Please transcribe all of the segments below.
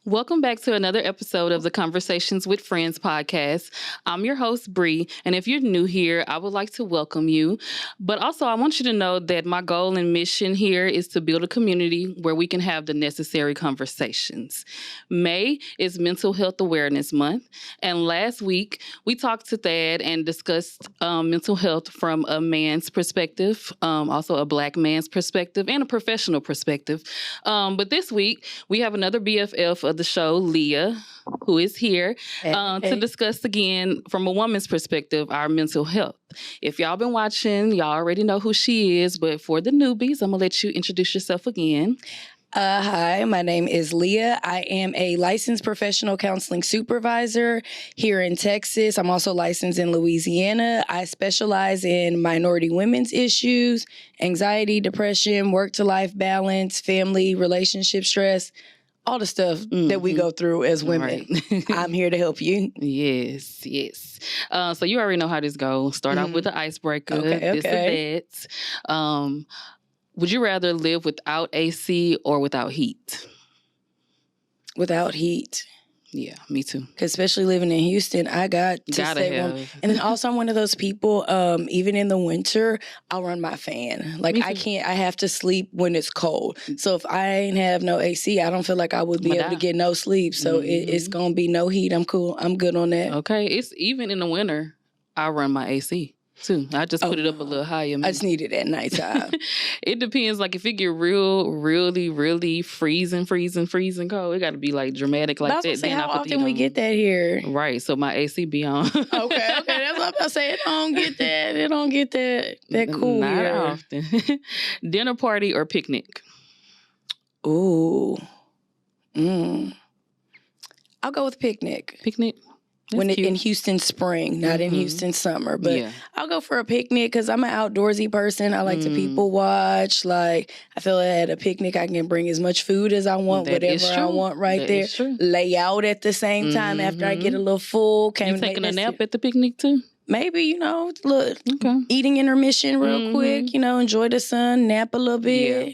Welcome back to another episode of the Conversations with Friends podcast. I'm your host, Bree, and if you're new here, I would like to welcome you. But also, I want you to know that my goal and mission here is to build a community where we can have the necessary conversations. May is Mental Health Awareness Month, and last week we talked to Thad and discussed mental health from a man's perspective, also a Black man's perspective, and a professional perspective. But this week, we have another BFF of the show, Leah, who is here to discuss again from a woman's perspective our mental health. If y'all been watching, y'all already know who she is, but for the newbies, I'm gonna let you introduce yourself again. Hi, my name is Leah. I am a licensed professional counseling supervisor here in Texas. I'm also licensed in Louisiana. I specialize in minority women's issues, anxiety, depression, work-to-life balance, family, relationship stress, all the stuff that we go through as women. Right. I'm here to help you. Yes. So you already know how this goes. Start off with the icebreaker. This or that. Would you rather live without AC or without heat? Without heat. Yeah, me too. Because especially living in Houston, I got to stay warm. And then also I'm one of those people, even in the winter, I'll run my fan. Like I have to sleep when it's cold. So if I ain't have no AC, I don't feel like I would be able to get no sleep. So it's going to be no heat. I'm cool. I'm good on that. Okay. It's even in the winter, I run my AC. Too. I just put it up a little higher. I just need it at nighttime. It depends. Like if it get really freezing cold, it got to be like dramatic like that. Say, how often we get that here? Right. So my AC be on. Okay. That's what I'm about to say. It don't get that cool Not here. often. Dinner party or picnic? Ooh. I'll go with picnic. Picnic? In Houston spring, not in Houston summer. But I'll go for a picnic because I'm an outdoorsy person. I like to people watch. Like, I feel like at a picnic, I can bring as much food as I want, whatever I want there. Lay out at the same time after I get a little full. You taking a nap at the picnic too? Maybe, eating intermission real quick, enjoy the sun, nap a little bit. Yeah.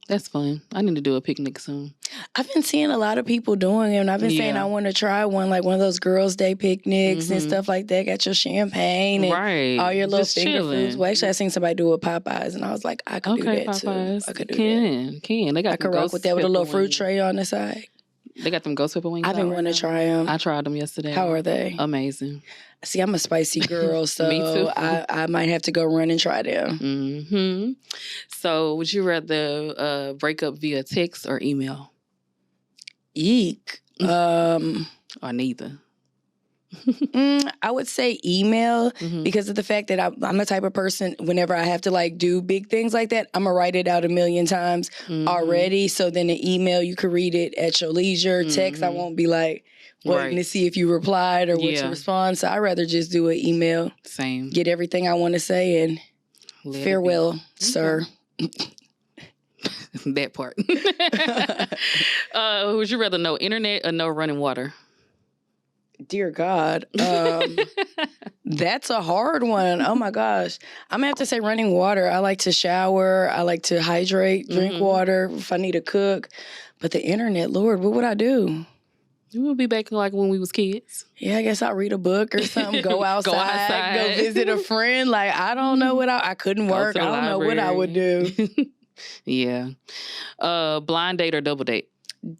That's fun. I need to do a picnic soon. I've been seeing a lot of people doing it, and I've been saying I want to try one, like one of those girls' day picnics and stuff like that. Got your champagne and all your little finger foods. Well, actually, I seen somebody do it at Popeyes, and I was like, I could do that Popeyes. too. I could do that. They got I could rock with that with a little fruit tray on the side. They got them ghost pepper wings. I've been wanting to try them. I tried them yesterday. How are they? Amazing. See, I'm a spicy girl, so Me too. I might have to go run and try them. So, would you rather break up via text or email? Eek. Or neither? I would say email because of the fact that I'm the type of person, whenever I have to do big things like that, I'm going to write it out 1,000,000 times already. So then the email, you can read it at your leisure. Text, I won't be waiting to see if you replied or what to respond. So I'd rather just do an email. Same. Get everything I want to say and farewell, sir. That part. Would you rather no internet or no running water? Dear God. That's a hard one. Oh my gosh. I'm gonna have to say running water. I like to shower. I like to hydrate, drink water if I need to cook. But the internet, Lord, what would I do? We'll be back like when we was kids. Yeah, I guess I'll read a book or something. Go outside. Go visit a friend. I don't know what I couldn't work. I don't know what I would do. Yeah. Blind date or double date?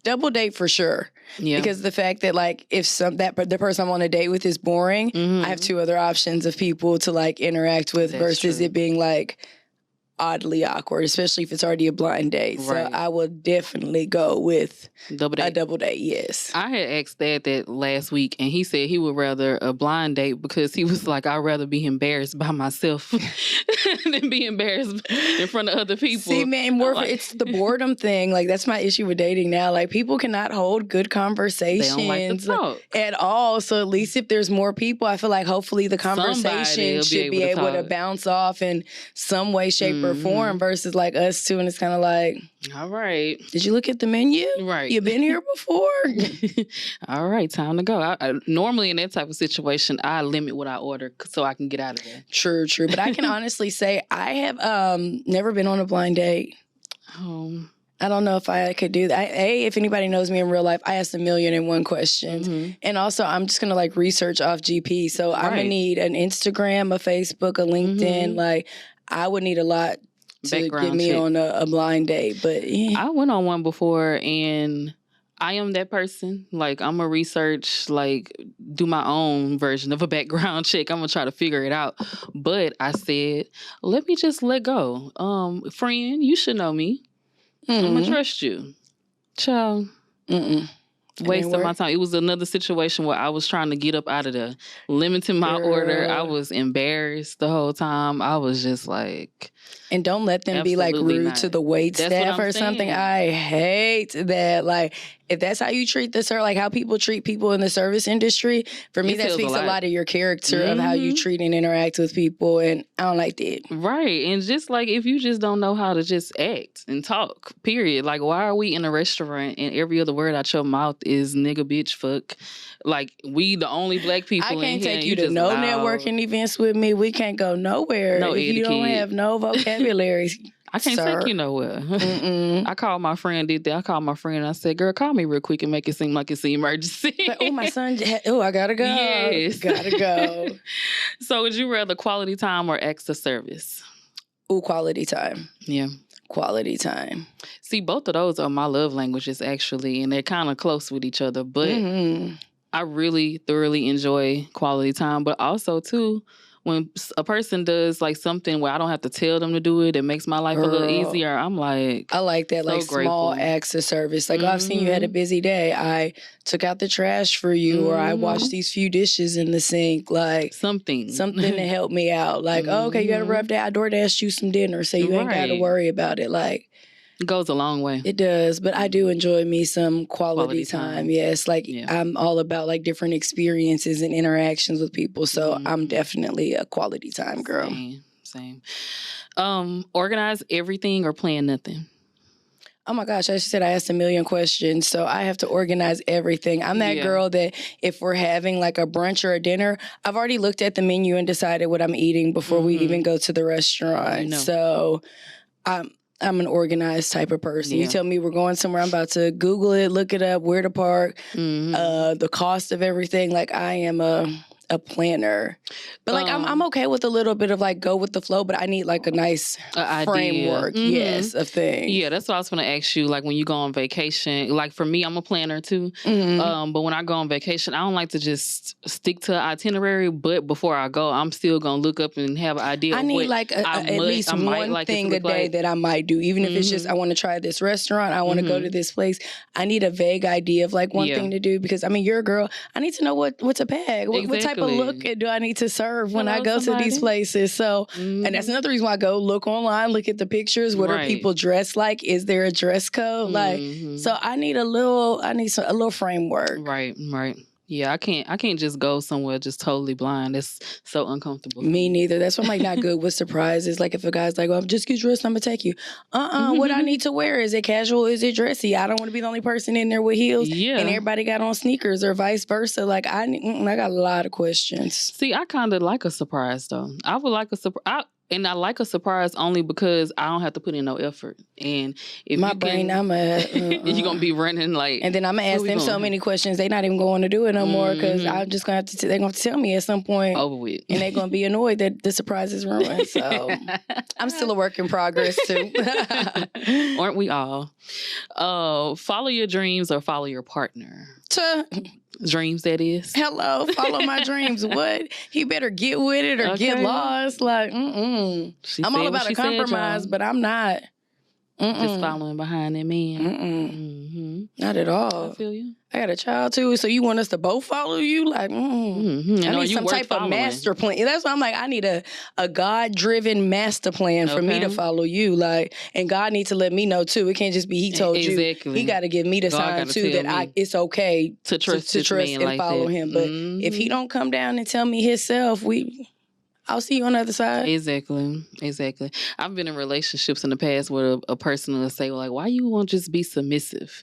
Double date for sure. Yeah. Because the fact that if the person I'm on a date with is boring, I have two other options of people to interact with versus it being oddly awkward, especially if it's already a blind date. So I will definitely go with a double date, yes. I had asked that last week, and he said he would rather a blind date because he was like, I'd rather be embarrassed by myself than be embarrassed in front of other people. See, man, it's the boredom thing. That's my issue with dating now. People cannot hold good conversations. They don't like to talk at all. So at least if there's more people, I feel like hopefully the conversation should be able to bounce off in some way, shape, or form versus us two, and it's kind of all right. Did you look at the menu? Right. You been here before? All right, time to go. I normally in that type of situation, I limit what I order so I can get out of there. True. But I can honestly say I have never been on a blind date. Oh. I don't know if I could do that. If anybody knows me in real life, I asked 1,000,001 questions. Mm-hmm. And also, I'm just going to like research off GP. So I'm going to Right. need an Instagram, a Facebook, a LinkedIn. Mhm. Like, I would need a lot to get Background me check. on a blind date. But yeah. I went on one before, and I am that person. Like, I'm going to research, like, do my own version of a background check. I'm going to try to figure it out. But I said, let me just let go. Friend, you should know me. I'm going to trust you. Child. Waste of my time. It was another situation where I was trying to get up out of there, limiting my order. I was embarrassed the whole time. I was just like... And don't let them be like rude to the wait staff or something. I hate that. Like, if that's how you treat like how people treat people in the service industry, for me, that speaks a lot of your character of how you treat and interact with people. And I don't like that. Right. And just like, if you just don't know how to just act and talk, period. Like, why are we in a restaurant and every other word out your mouth is nigga, bitch, fuck? Like, we the only black people in here. I can't take you to no networking events with me. We can't go nowhere if you don't have no vocabulary. I can't take you nowhere. I called my friend, did that. I called my friend and I said, girl, call me real quick and make it seem like it's an emergency. But, my son, I gotta go. Yes. Gotta go. So would you rather quality time or acts of service? Quality time. Yeah. Quality time. See, both of those are my love languages, actually, and they're kind of close with each other. But I really thoroughly enjoy quality time. But also, too, when a person does like something where I don't have to tell them to do it, it makes my life a little easier. I'm like, I like that, so like small acts of service. Like, I've seen you had a busy day. I took out the trash for you, or I washed these few dishes in the sink. Like something to help me out. Like, okay, you got a rough day. I DoorDashed you some dinner, so you ain't got to worry about it. Like, it goes a long way. It does, but I do enjoy me some quality time. Yes, like I'm all about like different experiences and interactions with people. So I'm definitely a quality time girl. Same. Organize everything or plan nothing. Oh my gosh, I said I asked 1,000,000 questions, so I have to organize everything. I'm that girl that if we're having like a brunch or a dinner, I've already looked at the menu and decided what I'm eating before we even go to the restaurant. So I'm an organized type of person. You tell me we're going somewhere, I'm about to Google it, look it up, where to park, the cost of everything. Like, I am a planner. But like I'm okay with a little bit of like go with the flow, but I need like a nice framework, of things. Yeah, that's what I was gonna ask you. Like, when you go on vacation, like for me, I'm a planner too. But when I go on vacation, I don't like to just stick to an itinerary, but before I go, I'm still gonna look up and have an idea. I need like at least one thing a day that I might do. Even if it's just I want to try this restaurant, I want to go to this place. I need a vague idea of like one thing to do, because I mean, you're a girl. I need to know what to pack. What type of look do I need to serve when I go to these places? So, and that's another reason why I go look online, look at the pictures. What are people dressed like? Is there a dress code? Like, so I need a little framework. Right. Yeah, I can't just go somewhere just totally blind. It's so uncomfortable. Me neither. That's why I'm like not good with surprises. Like, if a guy's like, well, just get dressed, I'm gonna take you. What I need to wear? Is it casual? Is it dressy? I don't want to be the only person in there with heels. Yeah. And everybody got on sneakers or vice versa. Like, I got a lot of questions. See, I kind of like a surprise though. I would like a surprise. And I like a surprise only because I don't have to put in no effort. And if my brain, I'm you're gonna be running like. And then I'm gonna ask them so many questions. They're not even going to do it no more, because I'm just gonna have to. They're gonna have to tell me at some point. Over with. And they're gonna be annoyed that the surprise is ruined. So I'm still a work in progress too. Aren't we all? Follow your dreams or follow your partner. Dreams, that is. Hello, follow my dreams. What? He better get with it or get lost. Like, I'm all about a compromise, but I'm not. Just following behind that man. Not at all. I feel you. I got a child too, so you want us to both follow you? Like, I need some type of master plan. That's why I'm like, I need a God-driven master plan for me to follow you. Like, and God needs to let me know too. It can't just be He told you. He got to give me the sign too that it's okay to trust and like follow Him. But if He don't come down and tell me Himself, I'll see you on the other side. Exactly. I've been in relationships in the past where a person will say, like, why you won't just be submissive?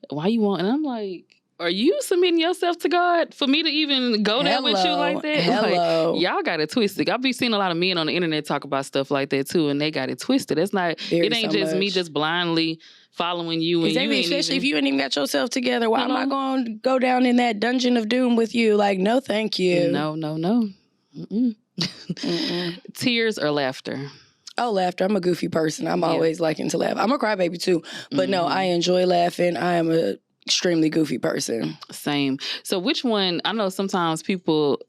Why you won't? And I'm like, are you submitting yourself to God for me to even go there with you like that? Hello. Like, y'all got it twisted. I've been seeing a lot of men on the internet talk about stuff like that too, and they got it twisted. It's not. It ain't just me just blindly following you. And exactly, you ain't especially even, if you ain't even got yourself together. Why am I going to go down in that dungeon of doom with you? Like, no, thank you. No. Mm-mm. Mm-mm. Tears or laughter? Oh, laughter. I'm a goofy person. I'm always liking to laugh. I'm a crybaby too. But no, I enjoy laughing. I am a extremely goofy person. Same. So which one, I know sometimes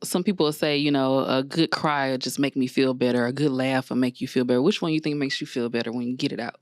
some people say, you know, a good cry will just make me feel better. A good laugh will make you feel better. Which one you think makes you feel better when you get it out?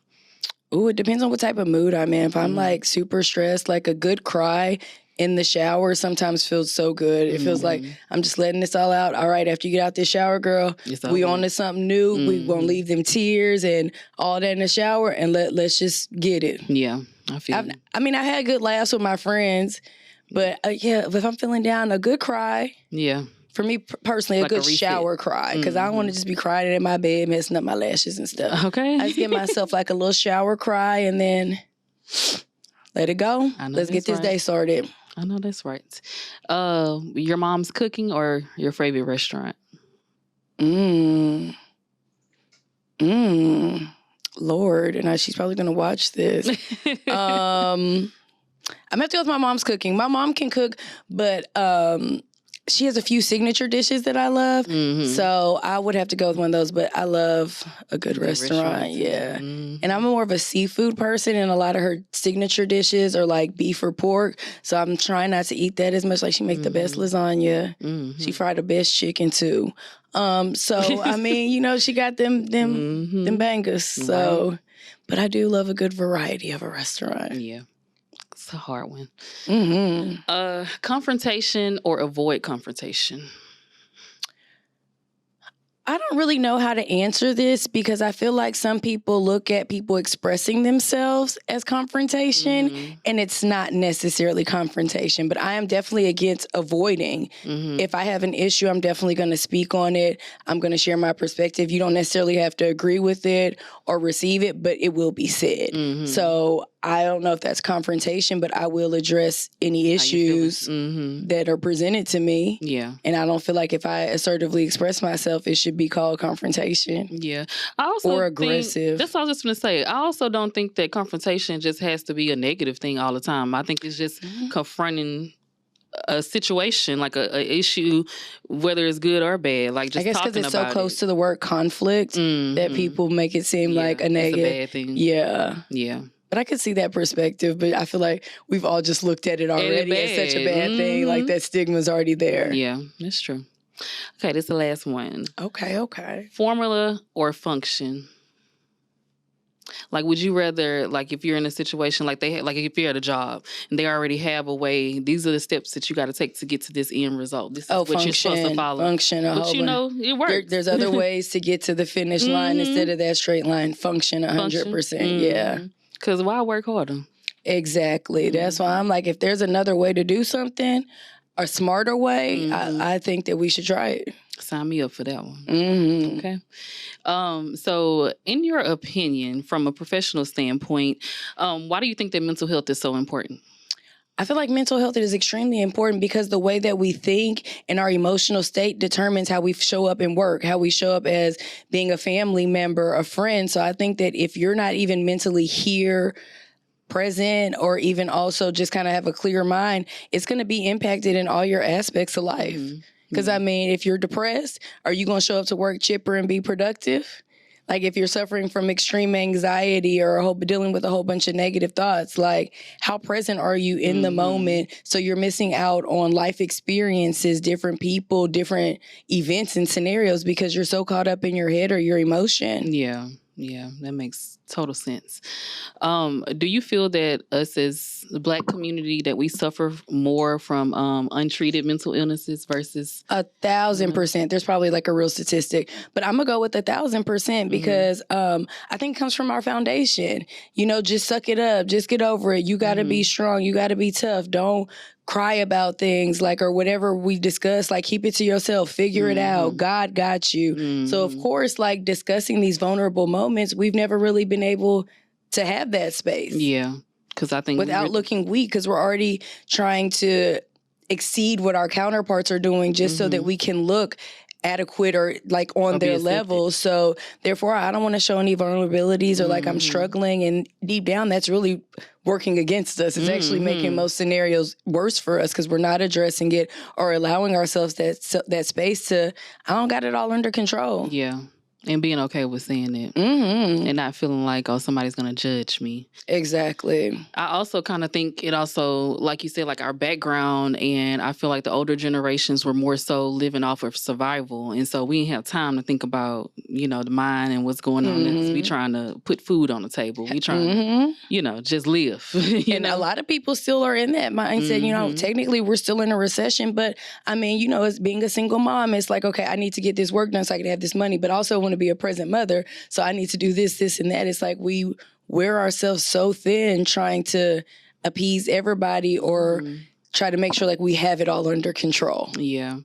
Ooh, it depends on what type of mood I'm in. If I'm like super stressed, like a good cry in the shower sometimes feels so good. It feels like I'm just letting this all out. All right, after you get out this shower, girl, we on to something new. We gonna leave them tears and all that in the shower and let's just get it. Yeah, I feel it. I mean, I had good laughs with my friends, but if I'm feeling down, a good cry. Yeah. For me personally, like a good shower cry, because I don't want to just be crying in my bed, messing up my lashes and stuff. Okay. I just give myself like a little shower cry and then let it go. Let's get this day started. I know that's right. Your mom's cooking or your favorite restaurant? Lord, and she's probably gonna watch this. I'm gonna have to go with my mom's cooking. My mom can cook, but she has a few signature dishes that I love. So I would have to go with one of those, but I love a good restaurant. Yeah. And I'm more of a seafood person, and a lot of her signature dishes are like beef or pork. So I'm trying not to eat that as much. Like she make the best lasagna. She fried the best chicken too. So I mean, you know, she got them bangers. So, but I do love a good variety of a restaurant. Yeah. It's a hard one. Confrontation or avoid confrontation? I don't really know how to answer this because I feel like some people look at people expressing themselves as confrontation, and it's not necessarily confrontation. But I am definitely against avoiding. If I have an issue, I'm definitely going to speak on it. I'm going to share my perspective. You don't necessarily have to agree with it or receive it, but it will be said. So I don't know if that's confrontation, but I will address any issues that are presented to me. Yeah. And I don't feel like if I assertively express myself, it should be called confrontation. Yeah. I also or aggressive. That's what I was just going to say. I also don't think that confrontation just has to be a negative thing all the time. I think it's just confronting a situation, like a issue, whether it's good or bad. Like just I guess because it's so close to the word conflict that people make it seem like a negative. It's a bad thing. Yeah. Yeah. But I could see that perspective, but I feel like we've all just looked at it already as such a bad thing. Like that stigma's already there. Yeah, that's true. Okay, this is the last one. Okay. Formula or function? Like, would you rather, like, if you're in a situation like if you're at a job and they already have a way, these are the steps that you got to take to get to this end result. This is what you're supposed to follow. But you know, it works. There's other ways to get to the finish line instead of that straight line. Function 100%. Yeah. Because why work harder? Exactly. That's why I'm like, if there's another way to do something, a smarter way, I think that we should try it. Sign me up for that one. Okay. So in your opinion, from a professional standpoint, why do you think that mental health is so important? I feel like mental health is extremely important because the way that we think and our emotional state determines how we show up in work, how we show up as being a family member, a friend. So I think that if you're not even mentally here, present, or even also just kind of have a clear mind, it's going to be impacted in all your aspects of life. Because I mean, if you're depressed, are you going to show up to work chipper and be productive? Like if you're suffering from extreme anxiety or dealing with a whole bunch of negative thoughts, like how present are you in the moment? So you're missing out on life experiences, different people, different events and scenarios because you're so caught up in your head or your emotion. Yeah, that makes total sense. Do you feel that us as the Black community that we suffer more from untreated mental illnesses versus 1,000%? There's probably like a real statistic, but I'm gonna go with 1,000% because I think it comes from our foundation. You know, just suck it up, just get over it. You got to be strong. You got to be tough. Don't cry about things like, or whatever we discuss, like keep it to yourself, figure it out. God got you. So of course, like discussing these vulnerable moments, we've never really been able to have that space. Yeah. Because I think without looking weak, because we're already trying to exceed what our counterparts are doing just so that we can look adequate or like on their level. So therefore, I don't want to show any vulnerabilities or like I'm struggling. And deep down, that's really working against us. It's actually making most scenarios worse for us because we're not addressing it or allowing ourselves that space to, I don't got it all under control. Yeah. And being okay with saying it and not feeling like, oh, somebody's going to judge me. Exactly. I also kind of think it also, like you said, like our background, and I feel like the older generations were more so living off of survival. And so we didn't have time to think about, you know, the mind and what's going on. Because we trying to put food on the table. We trying to, you know, just live. And a lot of people still are in that mindset. You know, technically we're still in a recession, but I mean, you know, as being a single mom, it's like, okay, I need to get this work done so I can have this money, but also want to be a present mother. So I need to do this, this, and that. It's like we wear ourselves so thin trying to appease everybody or try to make sure like we have it all under control. Yeah.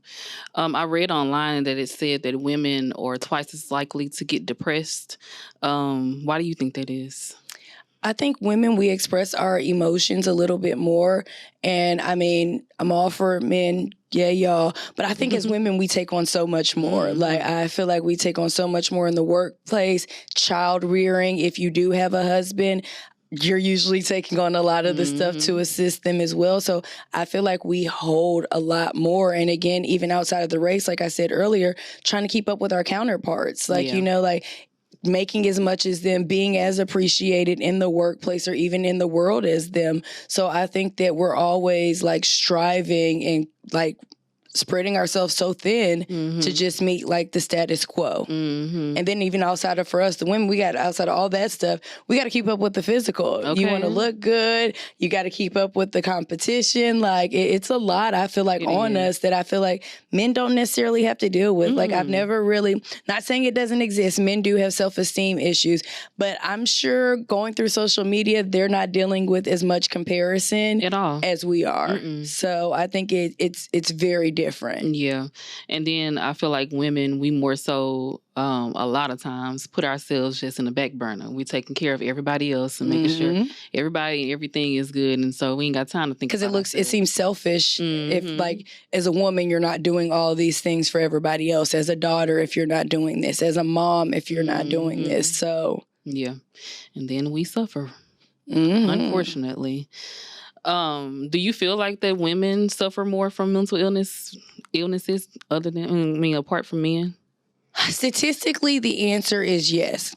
I read online that it said that women are twice as likely to get depressed. Why do you think that is? I think women, we express our emotions a little bit more. And I mean, I'm all for men, yeah, y'all. But I think as women, we take on so much more. Like, I feel like we take on so much more in the workplace, child rearing. If you do have a husband, you're usually taking on a lot of the stuff to assist them as well. So I feel like we hold a lot more. And again, even outside of the race, like I said earlier, trying to keep up with our counterparts. Like, you know, like, making as much as them, being as appreciated in the workplace or even in the world as them. So I think that we're always like striving and like spreading ourselves so thin to just meet like the status quo. And then even outside of, for us, the women, we got outside of all that stuff, we got to keep up with the physical. Okay. You want to look good. You got to keep up with the competition. Like it's a lot, I feel like, on us that I feel like men don't necessarily have to deal with. Like I've never really, not saying it doesn't exist. Men do have self-esteem issues, but I'm sure going through social media, they're not dealing with as much comparison at all as we are. So I think it's very different. Yeah. And then I feel like women, we more so a lot of times put ourselves just in the back burner. We're taking care of everybody else and making sure everybody and everything is good. And so we ain't got time to think about it seems selfish if like as a woman, you're not doing all these things for everybody else. As a daughter, if you're not doing this. As a mom, if you're not doing this. So yeah. And then we suffer, unfortunately. Do you feel like that women suffer more from mental illnesses other than, apart from men? Statistically, the answer is yes.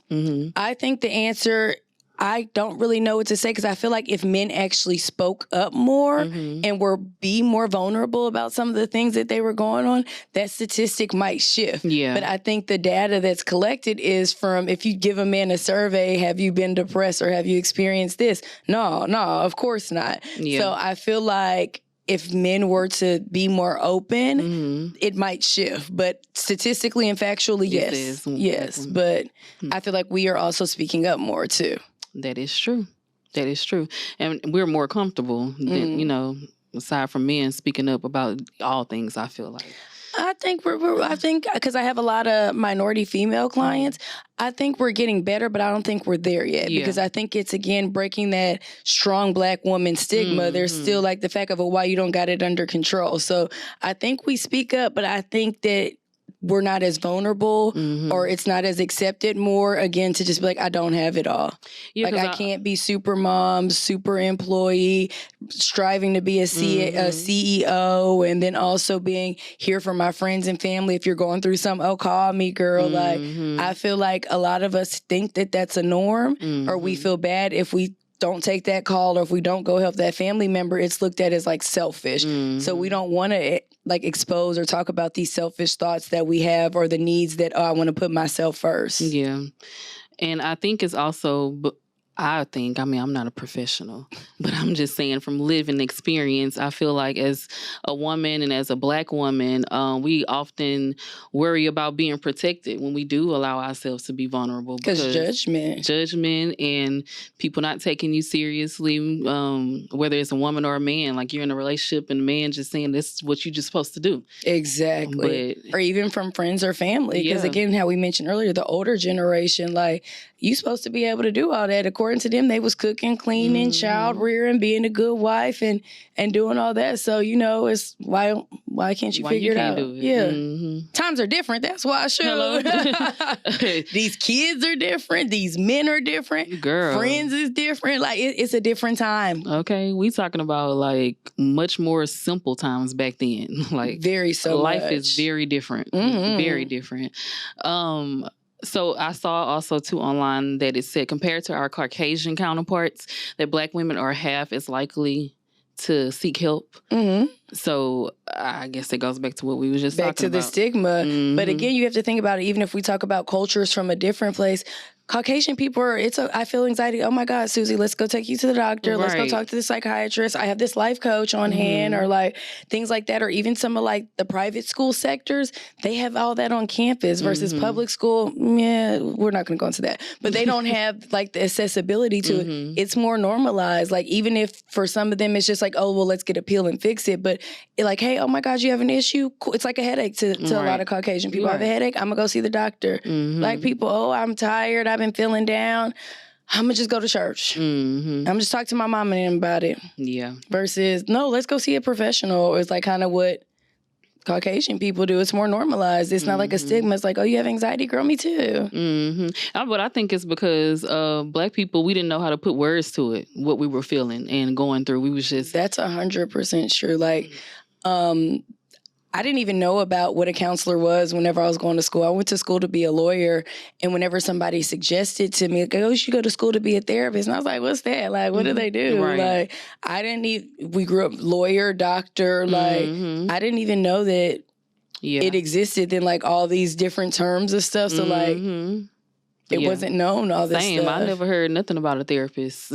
I think the answer, I don't really know what to say because I feel like if men actually spoke up more and be more vulnerable about some of the things that they were going on, that statistic might shift. Yeah. But I think the data that's collected is from, if you give a man a survey, have you been depressed or have you experienced this? No, of course not. Yeah. So I feel like if men were to be more open, it might shift. But statistically and factually, yes. But I feel like we are also speaking up more too. That is true. That is true. And we're more comfortable than, you know, aside from men speaking up about all things, I feel like. I think because I have a lot of minority female clients, I think we're getting better, but I don't think we're there yet. Yeah. Because I think it's, again, breaking that strong Black woman stigma. There's still like the fact of, why you don't got it under control. So I think we speak up, but I think that we're not as vulnerable or it's not as accepted more, again, to just be like, I don't have it all. Yeah, like I can't be super mom, super employee, striving to be a CEO, and then also being here for my friends and family. If you're going through something, oh, call me, girl. Like, I feel like a lot of us think that that's a norm or we feel bad if we don't take that call or if we don't go help that family member. It's looked at as like selfish. So we don't want to like expose or talk about these selfish thoughts that we have or the needs that, I want to put myself first. Yeah. And I think it's also, I'm not a professional, but I'm just saying from living experience, I feel like as a woman and as a Black woman, we often worry about being protected when we do allow ourselves to be vulnerable. Because judgment and people not taking you seriously, whether it's a woman or a man, like you're in a relationship and a man just saying this is what you're just supposed to do. Exactly. Or even from friends or family. Because again, how we mentioned earlier, the older generation, like, you supposed to be able to do all that. Of course, important to them. They was cooking, cleaning, child rearing, being a good wife, and doing all that. So, you know, it's why can't you figure it out? Do it? Yeah. Times are different. That's why I should. These kids are different. These men are different. Girl. Friends is different. Like, it's a different time. Okay. We talking about, like, much more simple times back then. Like, very so life much. is very different. Very different. So I saw also too online that it said compared to our Caucasian counterparts, that Black women are half as likely to seek help. So I guess it goes back to what we were just talking about. Back to the stigma. But again, you have to think about it, even if we talk about cultures from a different place, Caucasian people are, I feel anxiety. Oh my God, Susie, let's go take you to the doctor. Let's go talk to the psychiatrist. I have this life coach on hand, or like things like that. Or even some of like the private school sectors, they have all that on campus versus public school. Yeah, we're not going to go into that. But they don't have like the accessibility to it. It's more normalized. Like even if for some of them it's just like, oh, well, let's get a pill and fix it. But like, hey, oh my God, you have an issue? Cool. It's like a headache to a lot of Caucasian people. I have a headache. I'm going to go see the doctor. Black people, oh, I'm tired. I've been feeling down. I'm going to just go to church. I'm going to just talk to my mom and them about it. Yeah. Versus, no, let's go see a professional. It's like kind of what Caucasian people do. It's more normalized. It's not like a stigma. It's like, oh, you have anxiety? Girl, me too. But I think it's because Black people, we didn't know how to put words to it, what we were feeling and going through. We was just... That's 100% true. Like, I didn't even know about what a counselor was whenever I was going to school. I went to school to be a lawyer, and whenever somebody suggested to me, like, oh, you should go to school to be a therapist, and I was like, what's that? Like, what do they do? Right. Like, I didn't even, we grew up lawyer, doctor, like, I didn't even know that it existed in, like, all these different terms and stuff, so, like, it wasn't known, all this stuff. I never heard nothing about a therapist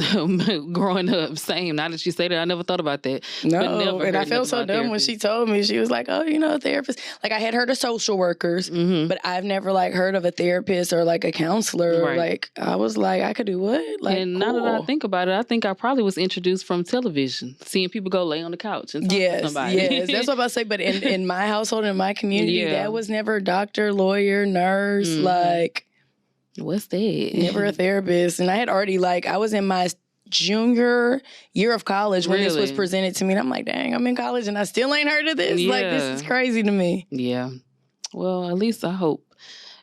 growing up. Same. Now that you say that, I never thought about that. No, and I felt so dumb when she told me. She was like, oh, you know, a therapist. Like, I had heard of social workers, but I've never, like, heard of a therapist or, like, a counselor. Right. Like, I was like, I could do what? Like, and now that I think about it, I think I probably was introduced from television, seeing people go lay on the couch and talk to somebody. Yes, that's what I'm about to say. But in my household, in my community, that was never doctor, lawyer, nurse, like... What's that? Never a therapist. And I had already, like, I was in my junior year of college when this was presented to me. And I'm like, dang, I'm in college and I still ain't heard of this. Like, this is crazy to me. Yeah. Well, at least I hope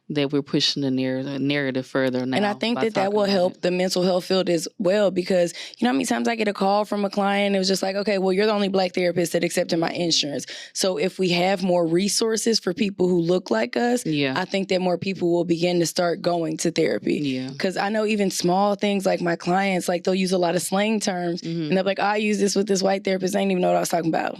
that we're pushing the narrative further now. And I think that will help the mental health field as well, because you know how many times I get a call from a client, it was just like, okay, well, you're the only Black therapist that accepted my insurance. So if we have more resources for people who look like us, I think that more people will begin to start going to therapy. Yeah. Because I know even small things like my clients, like they'll use a lot of slang terms and they're like, I use this with this white therapist. I didn't even know what I was talking about.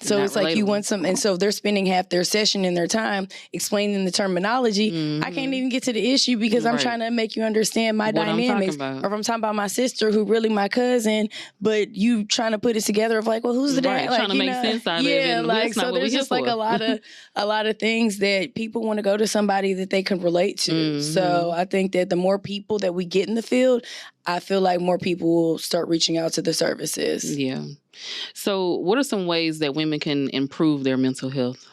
So it's like you want some, and so they're spending half their session in their time explaining the terminology. I can't even get to the issue because I'm trying to make you understand my dynamics. Or if I'm talking about my sister who really my cousin, but you trying to put it together of like, well, who's the dad? Like, trying to make sense out of it. Yeah, like, so there's just like a lot of things that people want to go to somebody that they can relate to. So I think that the more people that we get in the field, I feel like more people will start reaching out to the services. Yeah. So what are some ways that women can improve their mental health?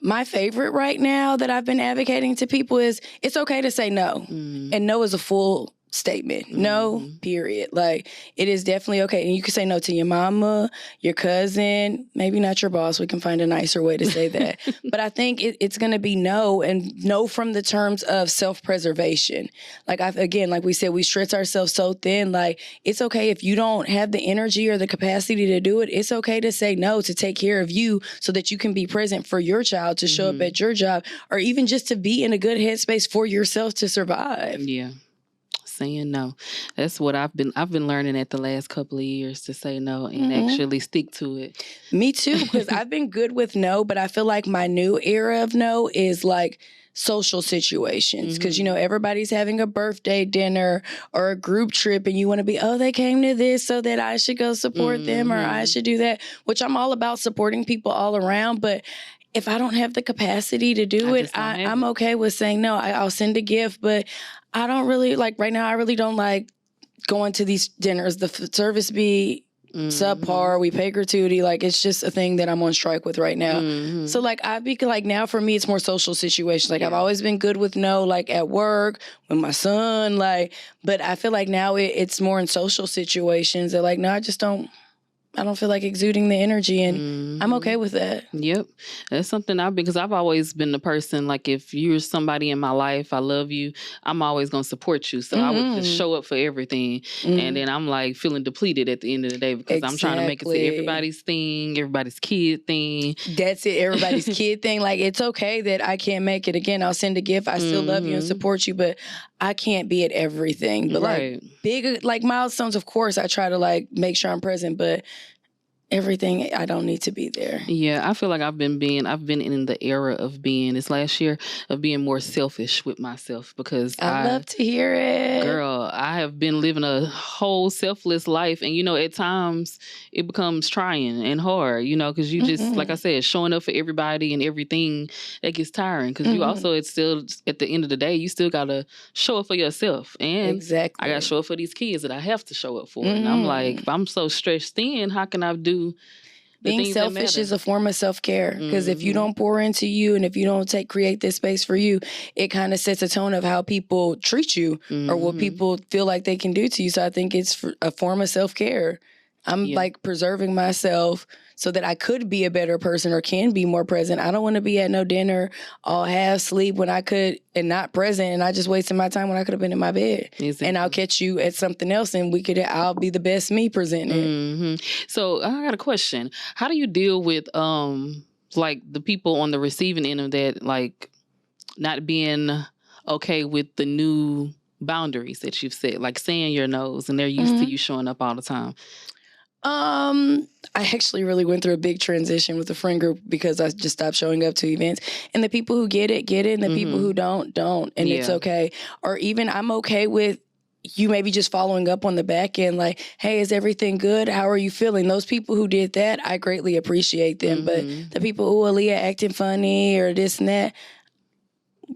My favorite right now that I've been advocating to people is it's okay to say no. And no is a full statement. No, period. Like, it is definitely okay. And you can say no to your mama, your cousin, maybe not your boss. We can find a nicer way to say that. But I think it's going to be no, and no from the terms of self-preservation. Like, again, like we said, we stretch ourselves so thin. Like, it's okay if you don't have the energy or the capacity to do it. It's okay to say no, to take care of you so that you can be present for your child, to show up at your job, or even just to be in a good headspace for yourself to survive. Yeah. Saying no. That's what I've been learning at the last couple of years, to say no and actually stick to it. Me too, because I've been good with no, but I feel like my new era of no is like social situations, because you know everybody's having a birthday dinner or a group trip and you want to be, oh, they came to this so that I should go support them, or I should do that, which I'm all about supporting people all around. But if I don't have the capacity to do it, I'm okay with saying no. I'll send a gift, but I don't really, like right now, I really don't like going to these dinners. The service be subpar. We pay gratuity. Like, it's just a thing that I'm on strike with right now. So, like, I be like, now for me, it's more social situations. Like, I've always been good with no, like, at work, with my son, like, but I feel like now it's more in social situations that, like, no, I don't feel like exuding the energy, and I'm okay with that. Yep. That's something because I've always been the person, like, if you're somebody in my life, I love you, I'm always going to support you. So I would just show up for everything. And then I'm like feeling depleted at the end of the day because I'm trying to make it to everybody's thing, everybody's kid thing. That's it. Everybody's kid thing. Like, it's okay that I can't make it. Again, I'll send a gift. I still love you and support you, but I can't be at everything. But like big, like milestones, of course, I try to like make sure I'm present, but everything, I don't need to be there. Yeah, I feel like I've been in the era of being this last year of being more selfish with myself because I love to hear it. Girl, I have been living a whole selfless life. And, you know, at times it becomes trying and hard, you know, because you just, like I said, showing up for everybody and everything, that gets tiring. Because you also, it's still, at the end of the day, you still got to show up for yourself. And I got to show up for these kids that I have to show up for. And I'm like, if I'm so stressed thin, how can I do being selfish is a form of self-care because if you don't pour into you and if you don't create this space for you, it kind of sets a tone of how people treat you or what people feel like they can do to you. So I think it's a form of self-care. I'm like preserving myself so that I could be a better person or can be more present. I don't want to be at no dinner all half sleep when I could and not present, and I just wasted my time when I could have been in my bed. Exactly. And I'll catch you at something else and I'll be the best me presenting. So I got a question. How do you deal with like the people on the receiving end of that, like not being okay with the new boundaries that you've set, like saying your no's and they're used to you showing up all the time? I actually really went through a big transition with a friend group because I just stopped showing up to events. And the people who get it, and the people who don't. And it's okay. Or even I'm okay with you maybe just following up on the back end, like, hey, is everything good? How are you feeling? Those people who did that, I greatly appreciate them. But the people who are Aaliyah acting funny or this and that,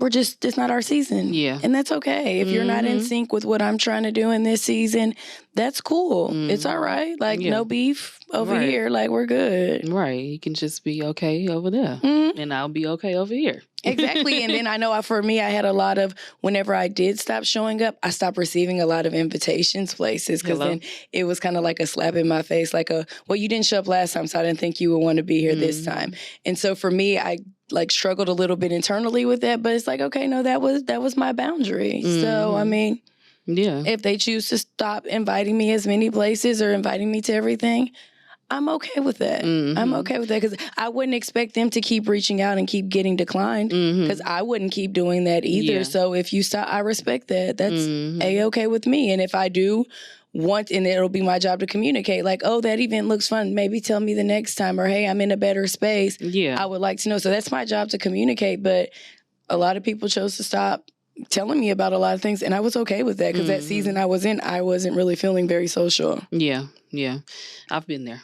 it's not our season. Yeah. And that's okay. If you're not in sync with what I'm trying to do in this season, that's cool. It's all right. Like, no beef over here. Like, we're good. Right. You can just be okay over there. And I'll be okay over here. Exactly. And then I know for me, I had a lot of, whenever I did stop showing up, I stopped receiving a lot of invitations places because then it was kind of like a slap in my face, like well, you didn't show up last time, so I didn't think you would want to be here this time. And so for me, I like struggled a little bit internally with that, but it's like, okay, no, that was my boundary. So, I mean, if they choose to stop inviting me as many places or inviting me to everything, I'm okay with that. I'm okay with that because I wouldn't expect them to keep reaching out and keep getting declined because I wouldn't keep doing that either. Yeah. So if you stop, I respect that. That's A-okay with me. And if I do and it'll be my job to communicate, like, oh, that event looks fun. Maybe tell me the next time, or hey, I'm in a better space. Yeah, I would like to know. So that's my job to communicate. But a lot of people chose to stop telling me about a lot of things, and I was okay with that because that season I was in, I wasn't really feeling very social. Yeah, I've been there.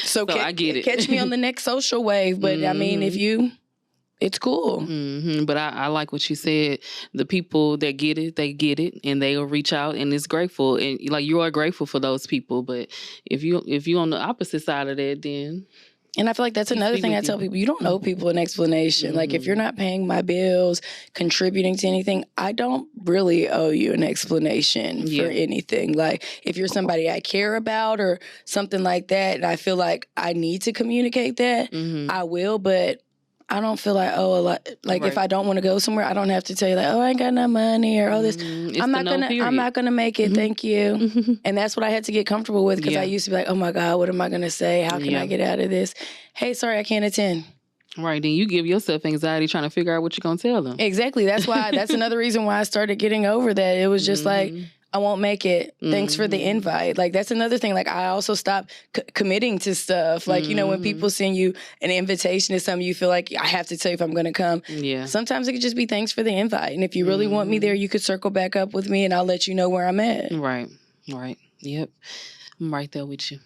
so I get it. Catch me on the next social wave, but I mean, it's cool. But I like what you said. The people that get it, they get it, and they'll reach out, and it's grateful. And like, you are grateful for those people. But if you on the opposite side of that, then. And I feel like that's another thing I tell people. You don't owe people an explanation. Like, if you're not paying my bills, contributing to anything, I don't really owe you an explanation for anything. Like, if you're somebody I care about or something like that, and I feel like I need to communicate that, I will. But I don't feel like, a lot. Like, if I don't want to go somewhere, I don't have to tell you, like, oh, I ain't got no money or this. I'm not gonna make it. Thank you. And that's what I had to get comfortable with because I used to be like, oh my God, what am I gonna say? How can I get out of this? Hey, sorry, I can't attend. Right, then you give yourself anxiety trying to figure out what you're gonna tell them. Exactly. That's another reason why I started getting over that. It was just like, I won't make it. Thanks for the invite. Like, that's another thing. Like, I also stopped committing to stuff. Like, when people send you an invitation to something, you feel like I have to tell you if I'm going to come. Yeah. Sometimes it could just be thanks for the invite. And if you really want me there, you could circle back up with me and I'll let you know where I'm at. Right. Yep. I'm right there with you.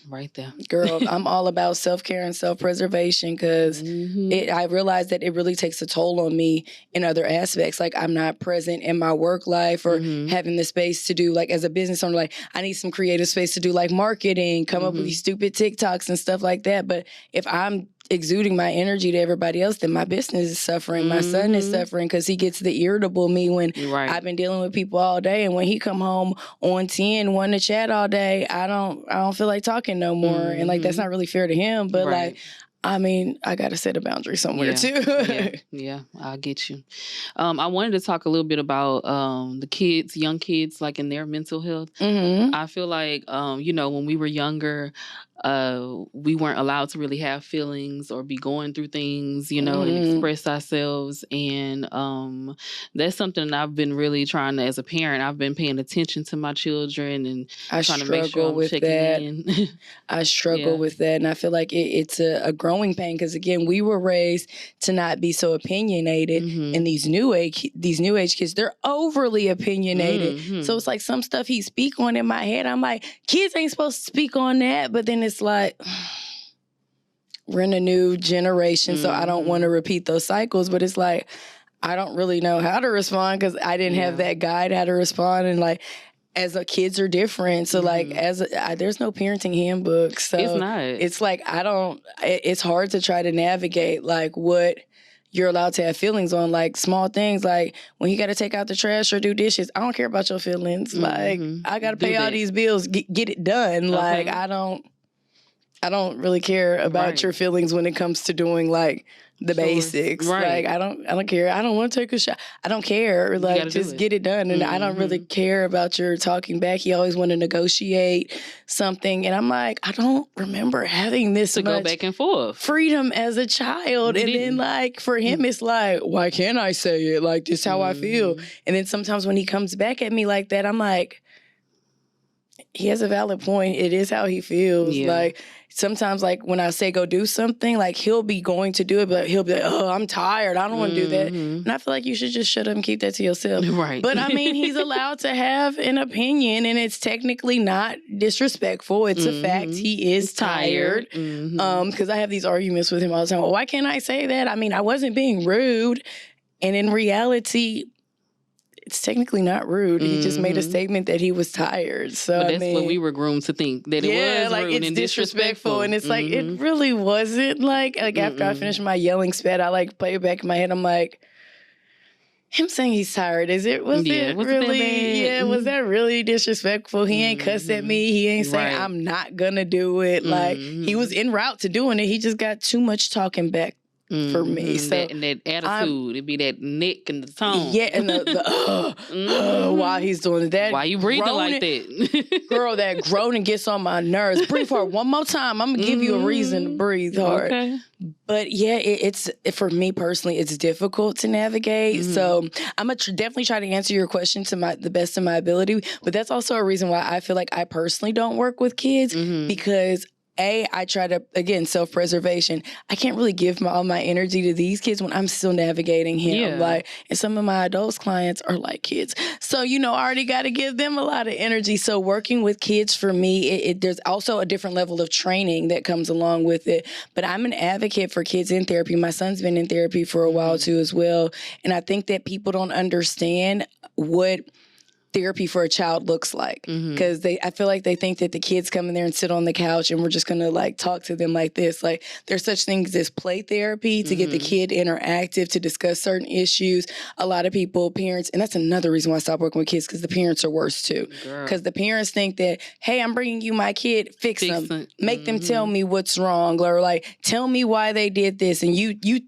Right there. Girl, I'm all about self-care and self-preservation because I realize that it really takes a toll on me in other aspects. Like I'm not present in my work life or having the space to do, like as a business owner, like I need some creative space to do like marketing, come up with these stupid TikToks and stuff like that. But if I'm exuding my energy to everybody else, then my business is suffering. My son is suffering because he gets the irritable me when I've been dealing with people all day, and when he come home on 10, wanting to chat all day, I don't feel like talking no more. And like that's not really fair to him. But like, I mean, I gotta set a boundary somewhere too. Yeah, I get you. I wanted to talk a little bit about the kids, young kids, like in their mental health. I feel like, when we were younger, we weren't allowed to really have feelings or be going through things, and express ourselves. And that's something I've been really trying to, as a parent, I've been paying attention to my children and trying to make sure I'm checking in. I struggle with that. And I feel like it's a growing pain because, again, we were raised to not be so opinionated. And these new age kids, they're overly opinionated. So it's like some stuff he speak on in my head, I'm like, kids ain't supposed to speak on that. But then it's like, we're in a new generation, so I don't want to repeat those cycles. But it's like, I don't really know how to respond because I didn't have that guide how to respond. And like, as a kids are different. So like, there's no parenting handbook. So it's not. It's like, it's hard to try to navigate like what you're allowed to have feelings on, like small things, like when you got to take out the trash or do dishes. I don't care about your feelings. Like I got to pay all these bills, get it done. Like I don't really care about your feelings when it comes to doing like the basics. Like I don't care. I don't want to take a shot. I don't care. Like just get it done. And I don't really care about your talking back. He always want to negotiate something. And I'm like, I don't remember having this much go back and forth freedom as a child. And then like for him, it's like, why can't I say it? Like this is how I feel. And then sometimes when he comes back at me like that, I'm like, he has a valid point. It is how he feels. Like sometimes, like when I say go do something, like he'll be going to do it, but he'll be like, "Oh, I'm tired. I don't want to do that." And I feel like you should just shut up and keep that to yourself. Right. But I mean, he's allowed to have an opinion, and it's technically not disrespectful. It's a fact. He is tired. Because I have these arguments with him all the time. Well, why can't I say that? I mean, I wasn't being rude, and in reality, it's technically not rude. He just made a statement that he was tired. So but that's what we were groomed to think, that it was like rude it's and disrespectful. And it's like, it really wasn't. Like after I finished my yelling spat, I like play it back in my head. I'm like, him saying he's tired, was it really, was that really disrespectful? He ain't cussed at me. He ain't saying I'm not gonna do it. Like he was en route to doing it. He just got too much talking back for me. So that attitude, it'd be that neck and the tone. Yeah, and the while he's doing that. Why you breathing like that? Girl, that groaning gets on my nerves. Breathe hard one more time. I'm gonna give you a reason to breathe hard. Okay. But yeah, it's for me personally, it's difficult to navigate. So I'm gonna definitely try to answer your question to the best of my ability. But that's also a reason why I feel like I personally don't work with kids because I try to, again, self-preservation. I can't really give all my energy to these kids when I'm still navigating him. Yeah. Like, and some of my adults clients are like kids. So, I already got to give them a lot of energy. So working with kids for me, there's also a different level of training that comes along with it. But I'm an advocate for kids in therapy. My son's been in therapy for a while too as well. And I think that people don't understand what therapy for a child looks like, because I feel like they think that the kids come in there and sit on the couch and we're just gonna like talk to them like this. Like there's such things as play therapy to get the kid interactive, to discuss certain issues. A lot of people, parents, and that's another reason why I stopped working with kids, because the parents are worse too. Because the parents think that, hey, I'm bringing you my kid, fix them, make them tell me what's wrong, or like tell me why they did this, and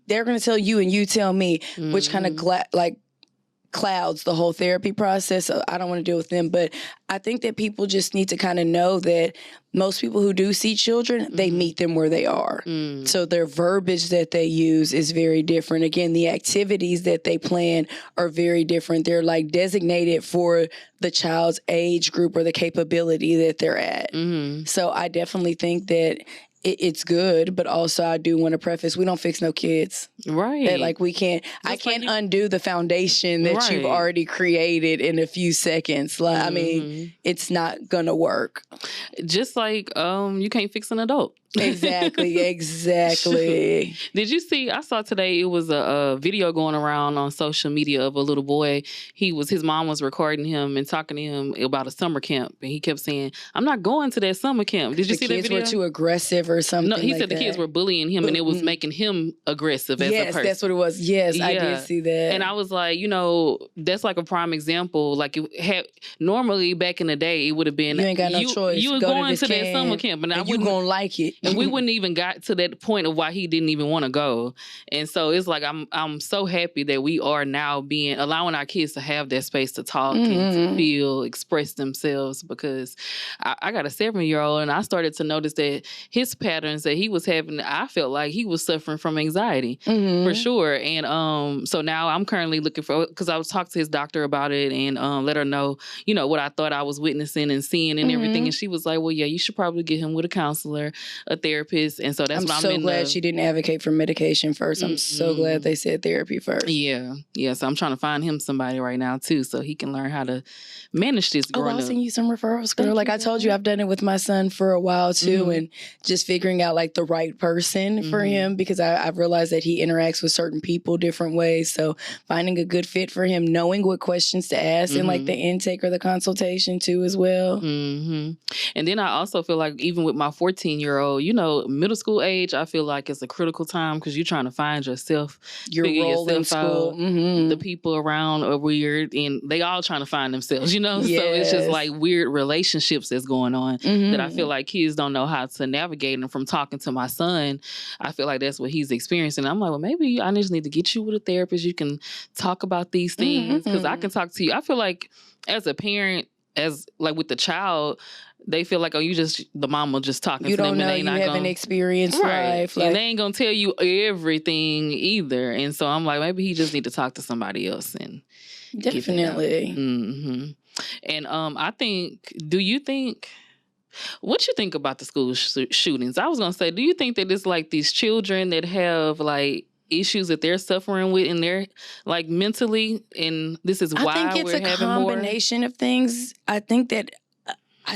they're gonna tell you and you tell me, which kind of clouds the whole therapy process. So I don't want to deal with them. But I think that people just need to kind of know that most people who do see children, they meet them where they are. So their verbiage that they use is very different. Again, the activities that they plan are very different. They're like designated for the child's age group or the capability that they're at. So I definitely think that it's good, but also I do want to preface, we don't fix no kids. Right. That, like, I can't undo the foundation that you've already created in a few seconds. Like, I mean, it's not gonna work. Just like you can't fix an adult. Exactly. Did you see, I saw today, it was a video going around on social media of a little boy. His mom was recording him and talking to him about a summer camp. And he kept saying, I'm not going to that summer camp. Did you see that video? The kids were too aggressive or something. No, he said the kids were bullying him and it was making him aggressive as a person. Yes, that's what it was. Yes, I did see that. And I was like, that's like a prime example. Like, normally back in the day, it would have been, you ain't got no choice. You were going to that summer camp. And you gonna like it. And we wouldn't even got to that point of why he didn't even want to go. And so it's like, I'm so happy that we are now allowing our kids to have that space to talk and to feel, express themselves, because I got a 7-year-old and I started to notice that his patterns that he was having, I felt like he was suffering from anxiety for sure. And so now I'm currently looking because I was talking to his doctor about it and let her know, what I thought I was witnessing and seeing and everything. And she was like, well, yeah, you should probably get him with a counselor, a therapist. And so that's what I'm so glad she didn't advocate for medication first. I'm so glad they said therapy first. Yeah. So I'm trying to find him somebody right now too, so he can learn how to manage this growing up. I'll send you some referrals, girl. Like I told you, I've done it with my son for a while too, and just figuring out like the right person for him, because I've realized that he interacts with certain people different ways. So finding a good fit for him, knowing what questions to ask in like the intake or the consultation too as well. And then I also feel like even with my 14-year-old, middle school age, I feel like it's a critical time because you're trying to find yourself, your role in school. The people around are weird and they all trying to find themselves, So it's just like weird relationships that's going on that I feel like kids don't know how to navigate. And from talking to my son, I feel like that's what he's experiencing. I'm like, well, maybe I just need to get you with a therapist. You can talk about these things because I can talk to you. I feel like as a parent, as like with the child, they feel like, the mama just talking to them. You don't know, you haven't experienced life. Like, and they ain't gonna tell you everything either. And so I'm like, maybe he just need to talk to somebody else. And definitely. And what you think about the school shootings? I was gonna say, do you think that it's like these children that have like issues that they're suffering with and they're like mentally, and this is why we're having more? I think it's a combination of things. I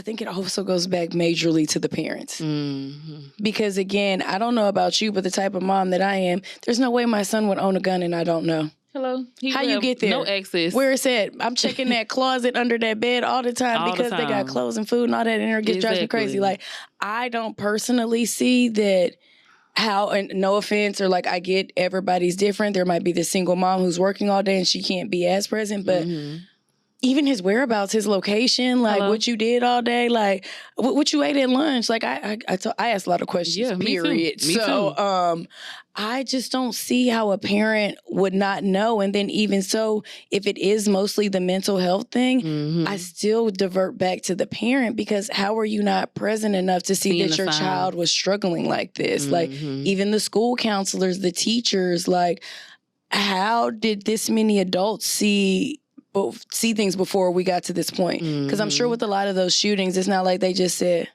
think it also goes back majorly to the parents. Because again, I don't know about you, but the type of mom that I am, there's no way my son would own a gun and I don't know. Hello. How you get there? No access. Where it's at? I'm checking that closet under that bed all the time because they got clothes and food and all that in there. Drives me crazy. Like, I don't personally see that and no offense, or like I get everybody's different. There might be the single mom who's working all day and she can't be as present, but even his whereabouts, his location, like what you did all day, like what you ate at lunch. Like I asked a lot of questions, period. Me too. I just don't see how a parent would not know. And then even so, if it is mostly the mental health thing, I still divert back to the parent, because how are you not present enough to see that your child was struggling like this? Like even the school counselors, the teachers, like how did this many adults see things before we got to this point? Because I'm sure with a lot of those shootings, it's not like they just said,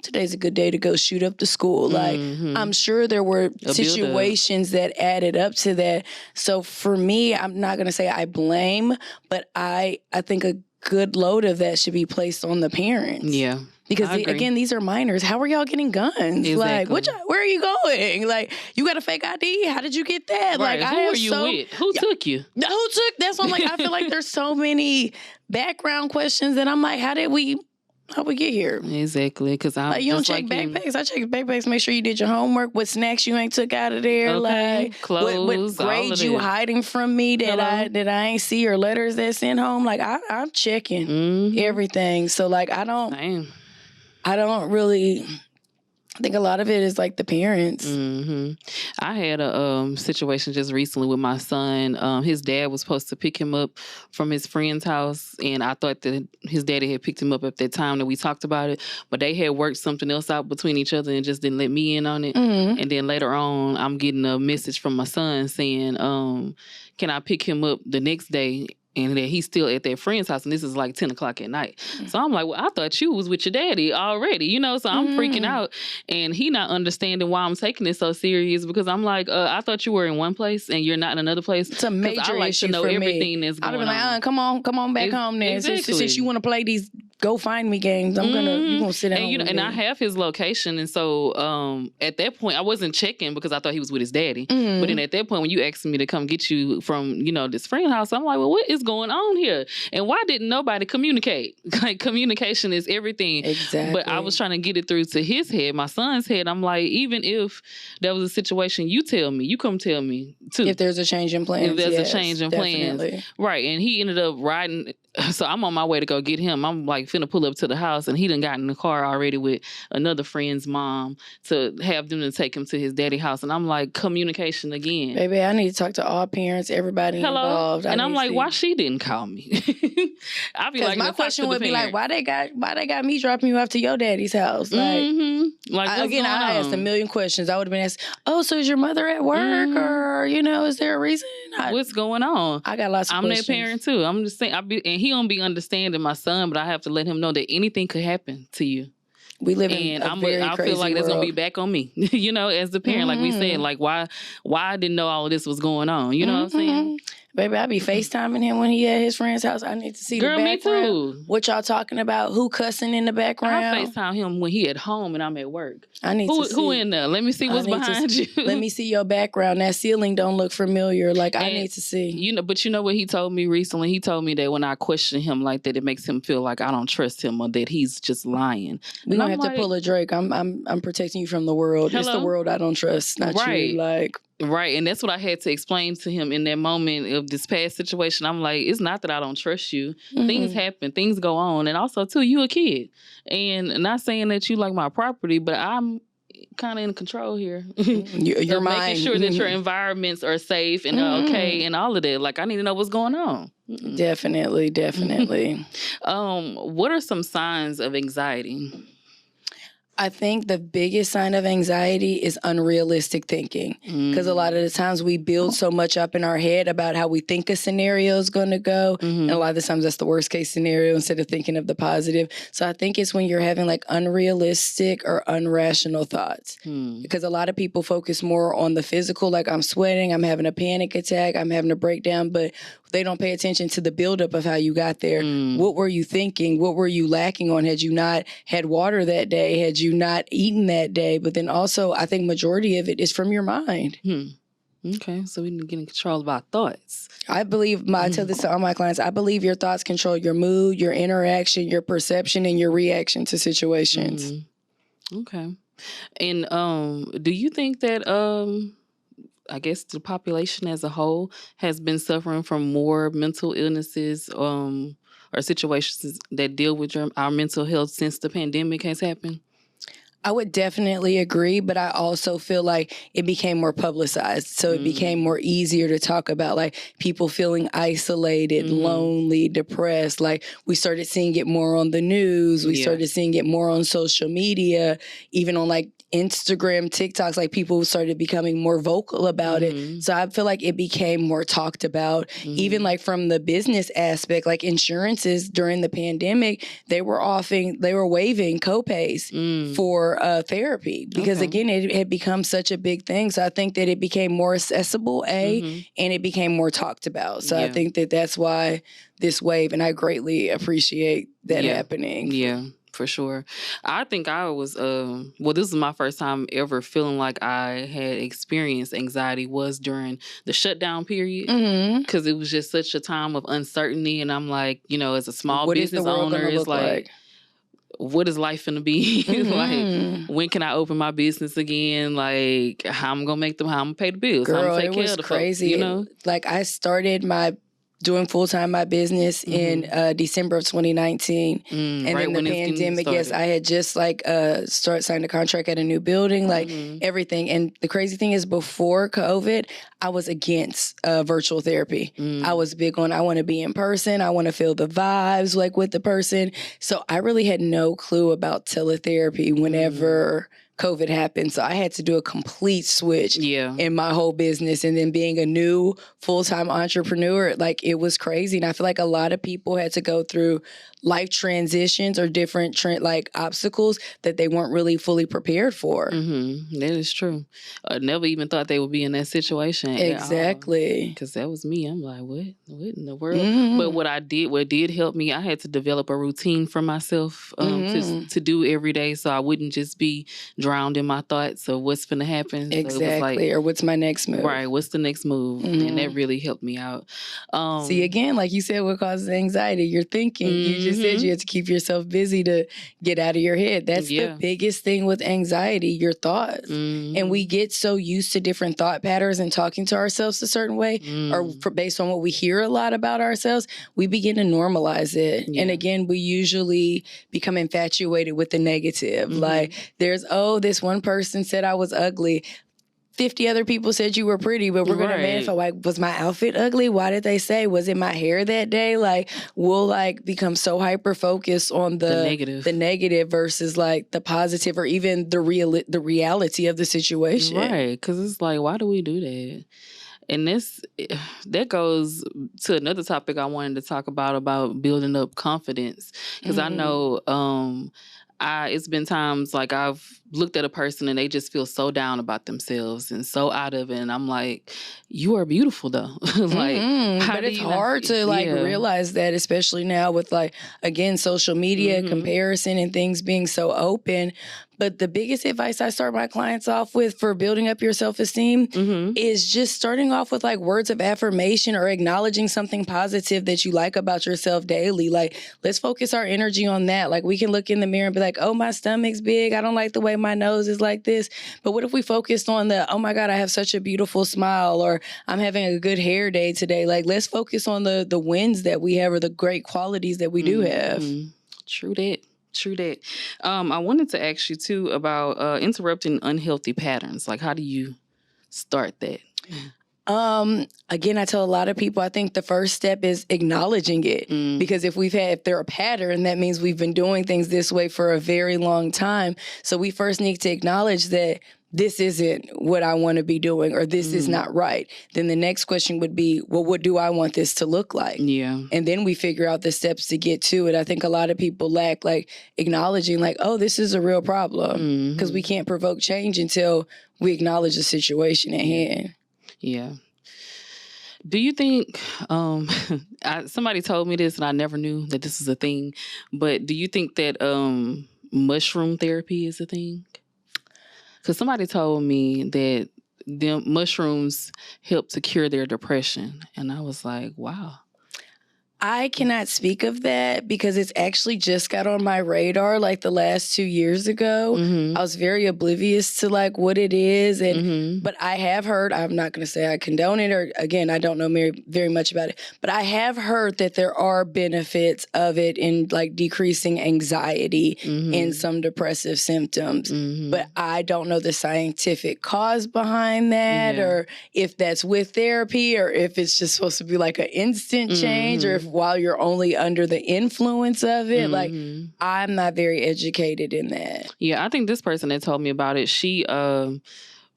today's a good day to go shoot up the school. Like, I'm sure there were situations that added up to that. So for me, I'm not going to say I blame, but I think a good load of that should be placed on the parents. Yeah. Because again, these are minors. How are y'all getting guns? Exactly. Like, where are you going? Like, you got a fake ID? How did you get that? Right. Like, who are you with? Who took you? That's what I'm like. I feel like there's so many background questions that I'm like, how we get here? Exactly, because I'm you don't check backpacks. I check backpacks, make sure you did your homework. What snacks you ain't took out of there? Okay. Like clothes, what grades you hiding from me that I ain't see, or letters that sent home. Like I'm checking everything. So like I don't really. I think a lot of it is like the parents. I had a situation just recently with my son. His dad was supposed to pick him up from his friend's house, and I thought that his daddy had picked him up at that time that we talked about it, but they had worked something else out between each other and just didn't let me in on it. And then later on, I'm getting a message from my son saying, can I pick him up the next day and that he's still at that friend's house, and this is like 10 o'clock at night. So I'm like, well, I thought you was with your daddy already, you know? So I'm freaking out, and he not understanding why I'm taking it so serious, because I'm like, I thought you were in one place and you're not in another place. It's a major I like issue to know for everything me. that's going I'd be like, on. come on back home then. Exactly. Since you want to play these Go Find Me games, you gonna sit down. And I have his location, and so at that point I wasn't checking because I thought he was with his daddy. But then at that point, when you asked me to come get you from this friend house, I'm like, well, what is going on here? And why didn't nobody communicate? Like, communication is everything. Exactly. But I was trying to get it through to his head, my son's head. I'm like, even if there was a situation, you come tell me too. If there's a change in plans. If there's a change in definitely. plans. Right. And he ended up riding. So I'm on my way to go get him. I'm like finna pull up to the house, and he done got in the car already with another friend's mom to have them to take him to his daddy house. And I'm like, communication again. Baby, I need to talk to all parents, everybody involved. And I'm like, why she didn't call me? I'd be like, my question would be like, why they got me dropping you off to your daddy's house? Like, I asked a million questions. I would have been asked, so is your mother at work, or is there a reason? What's going on? I got lots of questions. I'm that parent too. I'm just saying, and he don't be understanding my son, but I have to let him know that anything could happen to you. We live in a very I crazy feel like that's gonna be back on me, as the parent. Like we said, like why I didn't know all of this was going on. You know what I'm saying? Baby, I be FaceTiming him when he at his friend's house. I need to see the background. Me too. What y'all talking about? Who cussing in the background? I FaceTime him when he at home and I'm at work. I need to see. Who in there? Let me see what's behind you. Let me see your background. That ceiling don't look familiar. Like, I need to see. But you know what he told me recently? He told me that when I question him like that, it makes him feel like I don't trust him or that he's just lying. We don't have to pull a Drake. I'm protecting you from the world. Hello? It's the world I don't trust, not you. Like. Right, and that's what I had to explain to him in that moment of this past situation. I'm like, it's not that I don't trust you. Things happen, things go on, and also too, you a kid, and not saying that you like my property, but I'm kind of in control here. Your mind, making sure that your environments are safe and okay, and all of that. Like, I need to know what's going on. Definitely. What are some signs of anxiety? I think the biggest sign of anxiety is unrealistic thinking. Because a lot of the times we build so much up in our head about how we think a scenario is going to go. And a lot of the times that's the worst case scenario instead of thinking of the positive. So I think it's when you're having like unrealistic or unrational thoughts. Because a lot of people focus more on the physical, like I'm sweating, I'm having a panic attack, I'm having a breakdown, but they don't pay attention to the buildup of how you got there. What were you thinking? What were you lacking on? Had you not had water that day? Had you not eaten that day? But then also, I think majority of it is from your mind. Okay, so we need to get in control of our thoughts. I believe, I tell this to all my clients, I believe your thoughts control your mood, your interaction, your perception, and your reaction to situations. Okay. And do you think that... I guess the population as a whole has been suffering from more mental illnesses or situations that deal with our mental health since the pandemic has happened? I would definitely agree, but I also feel like it became more publicized. So it became more easier to talk about, like people feeling isolated, lonely, depressed. Like we started seeing it more on the news. We started seeing it more on social media, even on like Instagram, TikToks, like people started becoming more vocal about it. So I feel like it became more talked about, even like from the business aspect, like insurances during the pandemic, they were waiving copays for therapy because again, it had become such a big thing. So I think that it became more accessible, and it became more talked about. So I think that that's why this wave, and I greatly appreciate that happening. Yeah. For sure. I think I was, this is my first time ever feeling like I had experienced anxiety was during the shutdown period. Because it was just such a time of uncertainty. And I'm like, as a small business owner, it's like, what is life gonna be? Like, when can I open my business again? Like, how I'm gonna pay the bills? Girl, how I'm gonna take it was crazy. Folks, Like, I started doing full-time my business in December of 2019. And right then the pandemic, yes, I had just signed a contract at a new building, like everything. And the crazy thing is before COVID, I was against virtual therapy. I was big on, I want to be in person. I want to feel the vibes like with the person. So I really had no clue about teletherapy whenever COVID happened. So I had to do a complete switch Yeah. in my whole business. And then being a new full-time entrepreneur, like it was crazy. And I feel like a lot of people had to go through life transitions or different like obstacles that they weren't really fully prepared for. That is true. I never even thought they would be in that situation. Exactly. Because that was me. I'm like, what in the world? But what did help me, I had to develop a routine for myself to do every day, so I wouldn't just be drowned in my thoughts of what's going to happen. Exactly. Or what's my next move? Right. What's the next move? And that really helped me out. See, again, like you said, what causes anxiety? You're thinking. You just said you have to keep yourself busy to get out of your head. That's the biggest thing with anxiety, your thoughts. And we get so used to different thought patterns and talking to ourselves a certain way, or based on what we hear a lot about ourselves, we begin to normalize it. And again, we usually become infatuated with the negative. Like there's, this one person said I was ugly. 50 other people said you were pretty, but we're going to manifest. Like, was my outfit ugly? Why did they say? Was it my hair that day? Like, we'll like become so hyper focused on the negative versus like the positive, or even the reality of the situation. Right. Because it's like, why do we do that? And that goes to another topic I wanted to talk about building up confidence. Because I know it's been times like I've looked at a person and they just feel so down about themselves and so out of it. And I'm like, you are beautiful though. But it's hard to realize that, especially now with like, again, social media comparison and things being so open. But the biggest advice I start my clients off with for building up your self-esteem is just starting off with like words of affirmation or acknowledging something positive that you like about yourself daily. Like, let's focus our energy on that. Like, we can look in the mirror and be like, oh, my stomach's big. I don't like the way my nose is like this. But what if we focused on oh my God, I have such a beautiful smile, or I'm having a good hair day today. Like, let's focus on the wins that we have, or the great qualities that we do have. True that. I wanted to ask you too about interrupting unhealthy patterns. Like, how do you start that? Again, I tell a lot of people, I think the first step is acknowledging it. Because if they're a pattern, that means we've been doing things this way for a very long time. So we first need to acknowledge that this isn't what I want to be doing, or this is not right. Then the next question would be, well, what do I want this to look like? Yeah. And then we figure out the steps to get to it. I think a lot of people lack like acknowledging like, oh, this is a real problem, because we can't provoke change until we acknowledge the situation at hand. Yeah. Do you think, somebody told me this and I never knew that this is a thing, but do you think that mushroom therapy is a thing? Because somebody told me that them mushrooms help to cure their depression. And I was like, wow. I cannot speak of that because it's actually just got on my radar like the last 2 years ago. I was very oblivious to like what it is. But I have heard, I'm not going to say I condone it, or again, I don't know very much about it, but I have heard that there are benefits of it in like decreasing anxiety and some depressive symptoms. But I don't know the scientific cause behind that, or if that's with therapy, or if it's just supposed to be like an instant change, or if while you're only under the influence of it. Like, I'm not very educated in that. Yeah, I think this person that told me about it, she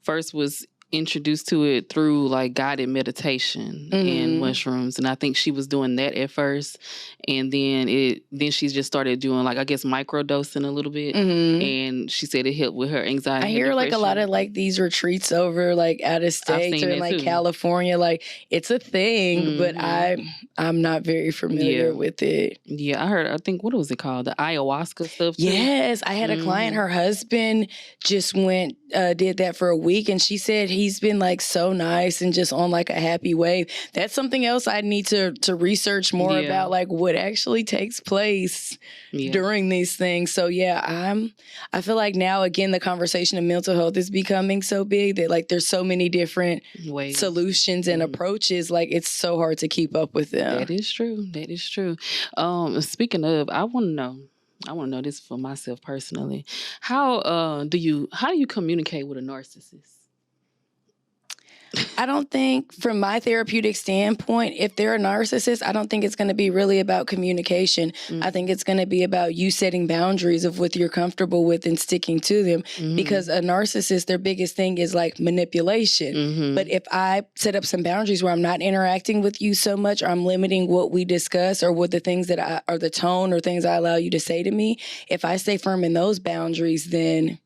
first was introduced to it through like guided meditation and mushrooms, and I think she was doing that at first, and then she just started doing like, I guess, microdosing a little bit, and she said it helped with her anxiety. I hear like a lot of like these retreats over like out of state or in like California, like it's a thing, but I'm not very familiar with it. Yeah, I think, what was it called? The ayahuasca stuff too? Yes, I had a client, her husband just went, did that for a week, and she said he's been like so nice and just on like a happy wave. That's something else I need to research more about, like what actually takes place during these things. So I feel like now, again, the conversation of mental health is becoming so big that like there's so many different solutions and approaches. Like, it's so hard to keep up with them. That is true. Speaking of, I want to know this for myself personally. How do you communicate with a narcissist? I don't think, from my therapeutic standpoint, if they're a narcissist, I don't think it's going to be really about communication. I think it's going to be about you setting boundaries of what you're comfortable with and sticking to them. Because a narcissist, their biggest thing is like manipulation. But if I set up some boundaries where I'm not interacting with you so much, or I'm limiting what we discuss or what the things that or the tone or things I allow you to say to me, if I stay firm in those boundaries, then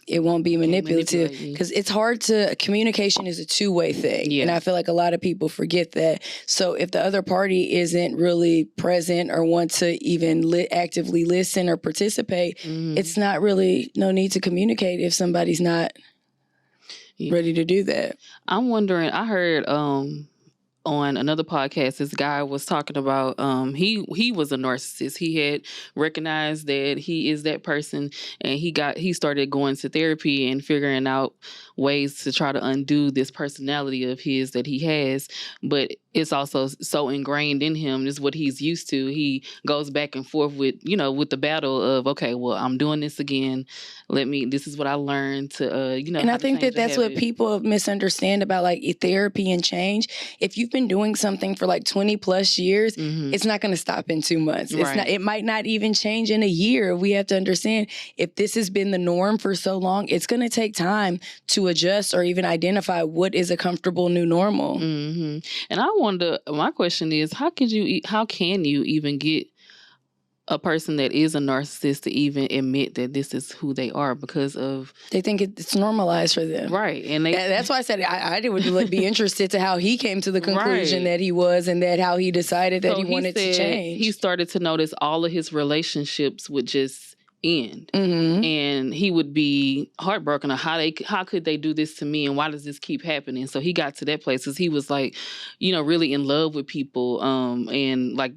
it won't be manipulative, because it's hard to, communication is a two-way thing. And I feel like a lot of people forget that. So if the other party isn't really present or want to even actively listen or participate, it's not really no need to communicate if somebody's not ready to do that. I'm wondering, I heard on another podcast, this guy was talking about he was a narcissist. He had recognized that he is that person, and he started going to therapy and figuring out ways to try to undo this personality of his that he has. But it's also so ingrained in him. This is what he's used to. He goes back and forth with the battle of, okay, well, I'm doing this again. This is what I learned to, And I think that's what people misunderstand about like therapy and change. If you've been doing something for like 20 plus years, it's not going to stop in 2 months. It might not even change in a year. We have to understand, if this has been the norm for so long, it's going to take time to adjust or even identify what is a comfortable new normal. And I wonder, my question is, how can you even get a person that is a narcissist to even admit that this is who they are, because of they think it's normalized for them, right? And that's why I said I would be interested to how he came to the conclusion that he was, and that how he decided that he wanted to change. He started to notice all of his relationships would just end, and he would be heartbroken of how could they do this to me, and why does this keep happening? So he got to that place because he was like, really in love with people, and like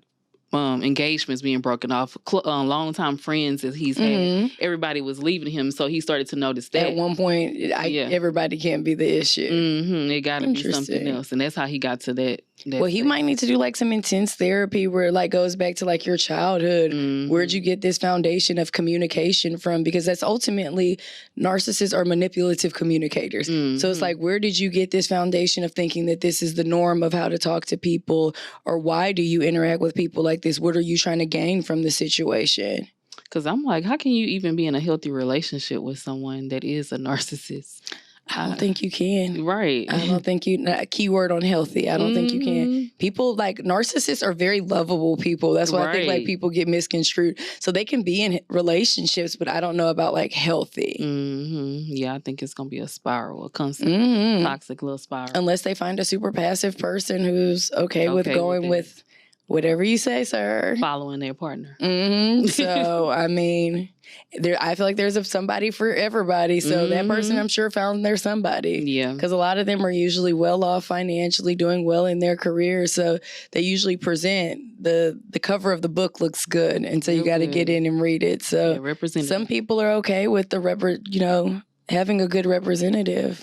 engagements being broken off, long-time friends that he's had, everybody was leaving him, so he started to notice that. At one point, everybody can't be the issue. It got to be something else, and that's how he got to that. Well, he might need to do like some intense therapy where it like goes back to like your childhood. Where'd you get this foundation of communication from? Because that's ultimately, narcissists are manipulative communicators. So it's like, where did you get this foundation of thinking that this is the norm of how to talk to people? Or why do you interact with people like this? What are you trying to gain from the situation? Because I'm like, how can you even be in a healthy relationship with someone that is a narcissist? I don't think you can. Right. I don't think keyword on healthy. I don't think you can. People like narcissists are very lovable people. That's why I think like people get misconstrued. So they can be in relationships, but I don't know about like healthy. Yeah, I think it's going to be a spiral, a constant toxic little spiral. Unless they find a super passive person who's okay with going with whatever you say, sir. Following their partner. So, I mean, I feel like there's somebody for everybody. So that person, I'm sure, found their somebody. Yeah. Because a lot of them are usually well off financially, doing well in their career. So they usually present the cover of the book looks good. And so you got to get in and read it. So some people are okay with having a good representative.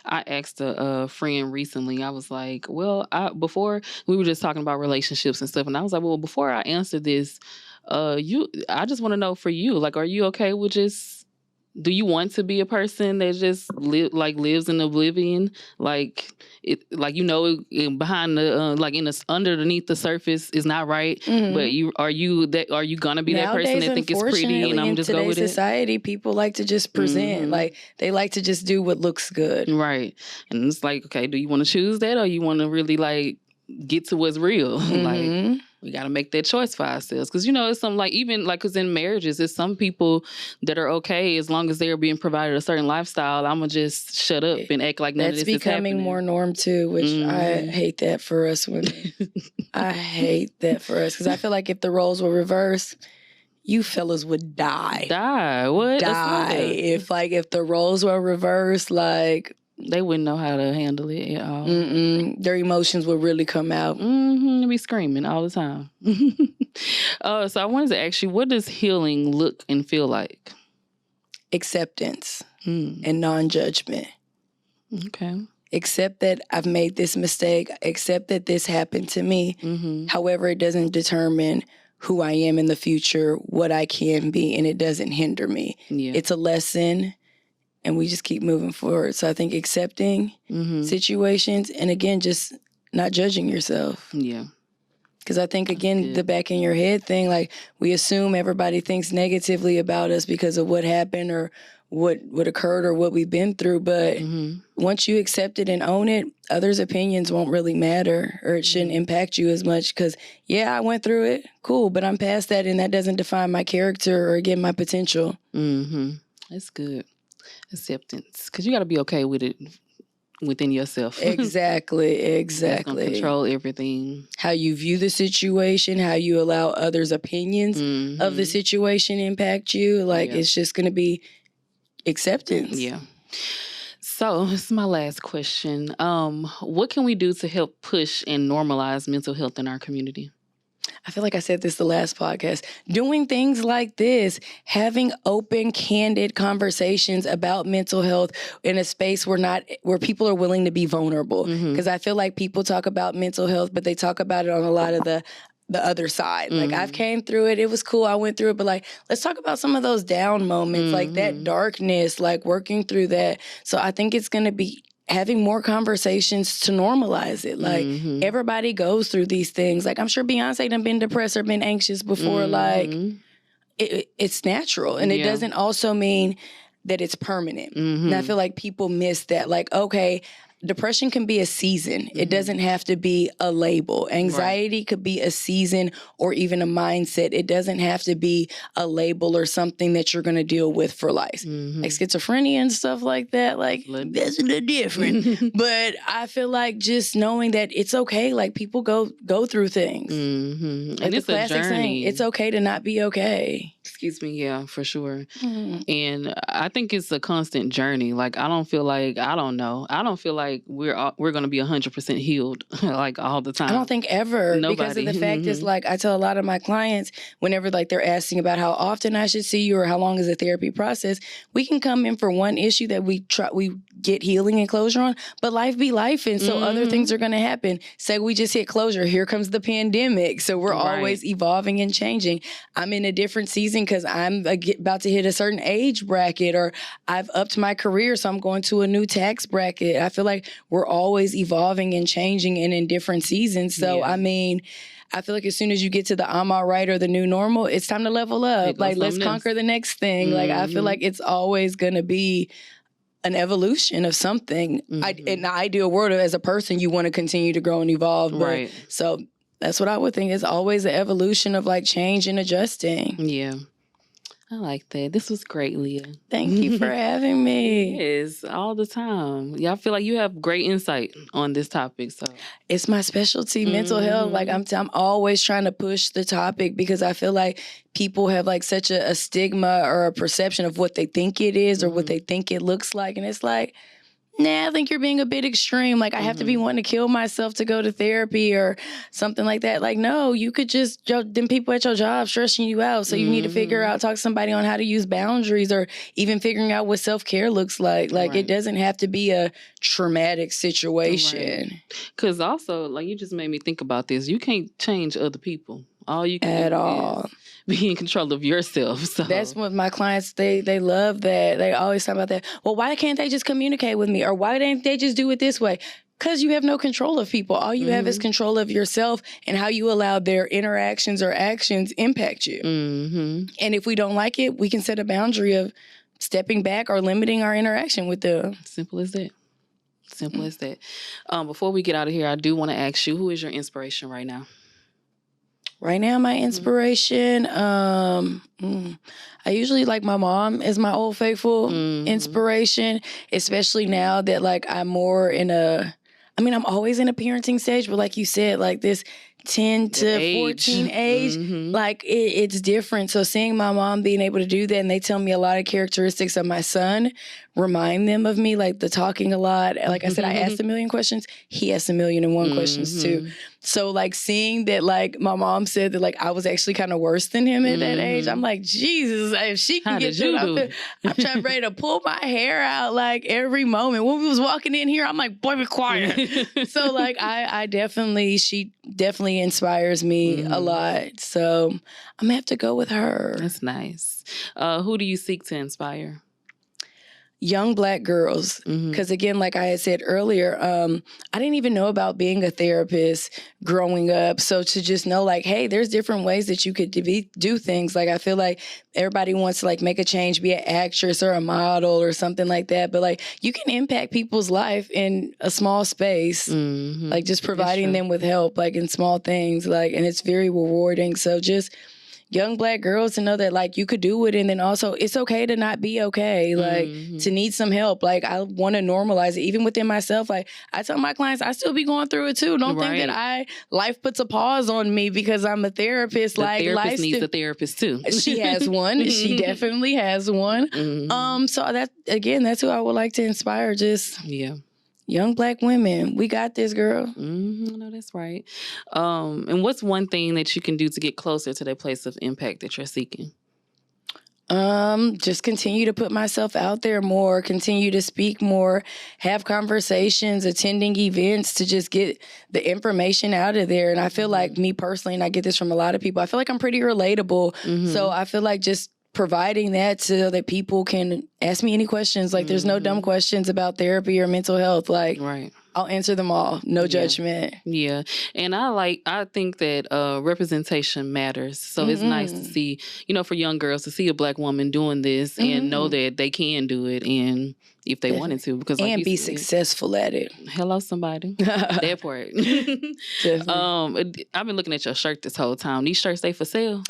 I asked a friend recently, I was like, well, before we were just talking about relationships and stuff, and I was like, well, before I answer this, I just want to know for you, like, are you okay with do you want to be a person that just lives in oblivion? Like, behind the, underneath the surface is not right, but are you gonna be that person that think it's pretty and I'm just go with it? In today's society, people like to just present, like they like to just do what looks good. Right. And it's like, okay, do you want to choose that, or you want to really like get to what's real? Like, we got to make that choice for ourselves. Because, it's some because in marriages, it's some people that are okay as long as they are being provided a certain lifestyle. I'm going to just shut up and act like none of this is happening. That's becoming more norm too, which I hate that for us women. I hate that for us. Because I feel like if the roles were reversed, you fellas would die. Die? What? Die. If the roles were reversed, like... They wouldn't know how to handle it at all. Their emotions would really come out. They'd be screaming all the time. So I wanted to ask you, what does healing look and feel like? Acceptance and non-judgment. Okay. Accept that I've made this mistake. Accept that this happened to me. However, it doesn't determine who I am in the future, what I can be, and it doesn't hinder me. Yeah. It's a lesson. and we just keep moving forward. So I think accepting situations, and again, just not judging yourself. Yeah. Because I think, again, the back in your head thing, like we assume everybody thinks negatively about us because of what happened or what occurred or what we've been through. But once you accept it and own it, others' opinions won't really matter, or it shouldn't impact you as much. Because, yeah, I went through it. Cool. But I'm past that, and that doesn't define my character or, again, my potential. That's good. Acceptance. Because you got to be okay with it within yourself. Exactly. That's gonna control everything. How you view the situation, how you allow others' opinions of the situation impact you. Like, it's just going to be acceptance. Yeah. So this is my last question. What can we do to help push and normalize mental health in our community? I feel like I said this the last podcast. Doing things like this, having open, candid conversations about mental health in a space where people are willing to be vulnerable. Because I feel like people talk about mental health, but they talk about it on a lot of the other side. Like, I've came through it. It was cool. I went through it. But, like, let's talk about some of those down moments, like that darkness, like working through that. So I think it's going to be having more conversations to normalize it. Like, everybody goes through these things. Like, I'm sure Beyonce done been depressed or been anxious before. Like, it's natural. And it doesn't also mean that it's permanent. And I feel like people miss that. Like, okay, depression can be a season. It doesn't have to be a label. Anxiety could be a season or even a mindset. It doesn't have to be a label or something that you're going to deal with for life. Like schizophrenia and stuff like that, like, that's a little different. But I feel like just knowing that it's okay. Like, people go through things. And Like, it's a journey. saying, it's okay to not be okay. Excuse me, yeah, for sure. And I think it's a constant journey. Like, I don't feel like we're going to be 100% healed like all the time. I don't think ever. Nobody. Because of the fact is, like, I tell a lot of my clients whenever, like, they're asking about how often I should see you or how long is the therapy process, we can come in for one issue that we get healing and closure on, but life be life, and so other things are going to happen. Say we just hit closure, here comes the pandemic, so we're always evolving and changing. I'm in a different season because I'm about to hit a certain age bracket, or I've upped my career, so I'm going to a new tax bracket. I feel like we're always evolving and changing and in different seasons. So, I mean, I feel like as soon as you get to the I'm all right or the new normal, it's time to level up. Like, let's conquer the next thing. Like, I feel like it's always going to be an evolution of something. In the ideal world, as a person, you want to continue to grow and evolve. But, so that's what I would think is always an evolution of, like, change and adjusting. Yeah. I like that. This was great, Leah. Thank you for having me. Yes, all the time. Yeah, I feel like you have great insight on this topic. So it's my specialty, mental health. Like, I'm always trying to push the topic because I feel like people have, like, such a stigma or a perception of what they think it is or what they think it looks like. And it's like, nah, I think you're being a bit extreme. Like, I have to be wanting to kill myself to go to therapy or something like that. Like, no, you could just, them people at your job stressing you out. So you need to figure out, talk to somebody on how to use boundaries or even figuring out what self-care looks like. Like, it doesn't have to be a traumatic situation. Because also, like, you just made me think about this. You can't change other people. All you can at do all. Is be in control of yourself. So that's what my clients, they love that. They always talk about that. Well, why can't they just communicate with me? Or why didn't they just do it this way? Because you have no control of people. All you have is control of yourself and how you allow their interactions or actions impact you. And if we don't like it, we can set a boundary of stepping back or limiting our interaction with them. Simple as that. Simple as that. Before we get out of here, I do want to ask you, who is your inspiration right now? Right now, my inspiration, I usually, like, my mom is my old faithful inspiration, especially now that, like, I'm more in I'm always in a parenting stage, but like you said, like this 10 to 14 age, like it's different. So seeing my mom being able to do that, and they tell me a lot of characteristics of my son, remind them of me, like the talking a lot. Like I said, I asked a million questions. He asked 1,000,001 questions too. So like seeing that, like my mom said that like I was actually kind of worse than him at that age. I'm like, Jesus, if she can get through it, I'm trying ready to pull my hair out like every moment. When we was walking in here, I'm like, boy, be quiet. So like she definitely inspires me a lot. So I'm gonna have to go with her. That's nice. Who do you seek to inspire? young Black girls. Because again, like I had said earlier, I didn't even know about being a therapist growing up. So to just know like, hey, there's different ways that you could do things. Like I feel like everybody wants to like make a change, be an actress or a model or something like that. But like you can impact people's life in a small space, like just providing them with help, like in small things, like, and it's very rewarding. So just young Black girls to know that like you could do it, and then also it's okay to not be okay, like to need some help. Like I want to normalize it even within myself. Like I tell my clients I still be going through it too. Don't think that life puts a pause on me because I'm a therapist. The like therapist life needs a therapist too. She has one. She definitely has one. So that again, that's who I would like to inspire. Just young Black women, we got this, girl. No, that's right. And what's one thing that you can do to get closer to that place of impact that you're seeking? Just continue to put myself out there more, continue to speak more, have conversations, attending events to just get the information out of there. And I feel like me personally, and I get this from a lot of people, I feel like I'm pretty relatable. So I feel like just providing that so that people can ask me any questions. Like there's no dumb questions about therapy or mental health. Like I'll answer them all. No judgment. Yeah. And I think that representation matters. So it's nice to see, for young girls to see a Black woman doing this and know that they can do it and if they wanted to. Because and be successful at it. Hello, somebody. That part. I've been looking at your shirt this whole time. These shirts, they for sale?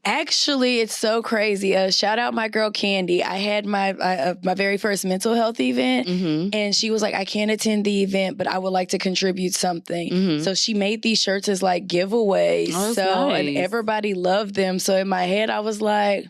Actually, it's so crazy. Shout out my girl Candy. I had my very first mental health event, and she was like, "I can't attend the event, but I would like to contribute something." So she made these shirts as like giveaways. Nice. And everybody loved them. So in my head, I was like,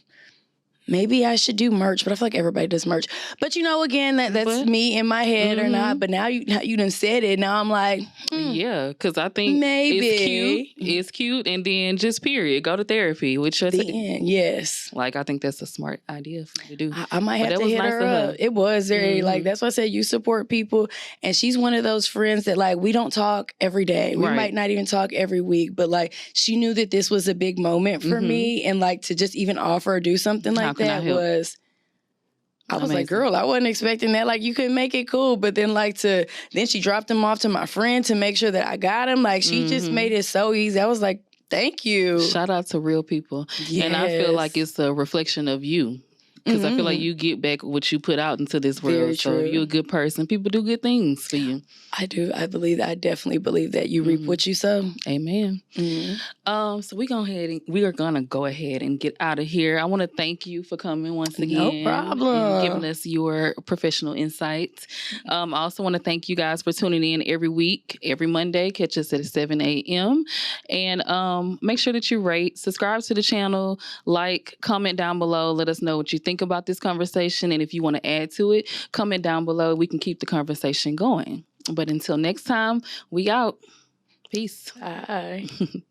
maybe I should do merch, but I feel like everybody does merch. But again, that's me in my head or not. But now you done said it. Now I'm like, yeah, because I think maybe it's cute, and then just period, go to therapy. Which yes, like I think that's a smart idea for you to do. I might have to hit her up. It was very like that's why I said you support people, and she's one of those friends that like we don't talk every day. We might not even talk every week, but like she knew that this was a big moment for me, and like to just even offer or do something like that was I was like, girl, I wasn't expecting that. Like, you could make it cool. But then, then she dropped them off to my friend to make sure that I got them. Like, she just made it so easy. I was like, thank you. Shout out to real people. Yes. And I feel like it's a reflection of you. Because I feel like you get back what you put out into this world. Very so true. You're a good person. People do good things for you. I do. I believe that. I definitely believe that you reap what you sow. Amen. So we are gonna go ahead and get out of here. I want to thank you for coming once again. No problem. And giving us your professional insights. I also want to thank you guys for tuning in every week, every Monday. Catch us at 7 a.m. And make sure that you rate, subscribe to the channel, like, comment down below. Let us know what you think about this conversation. And if you want to add to it, comment down below. We can keep the conversation going. But until next time, we out. Peace. Bye.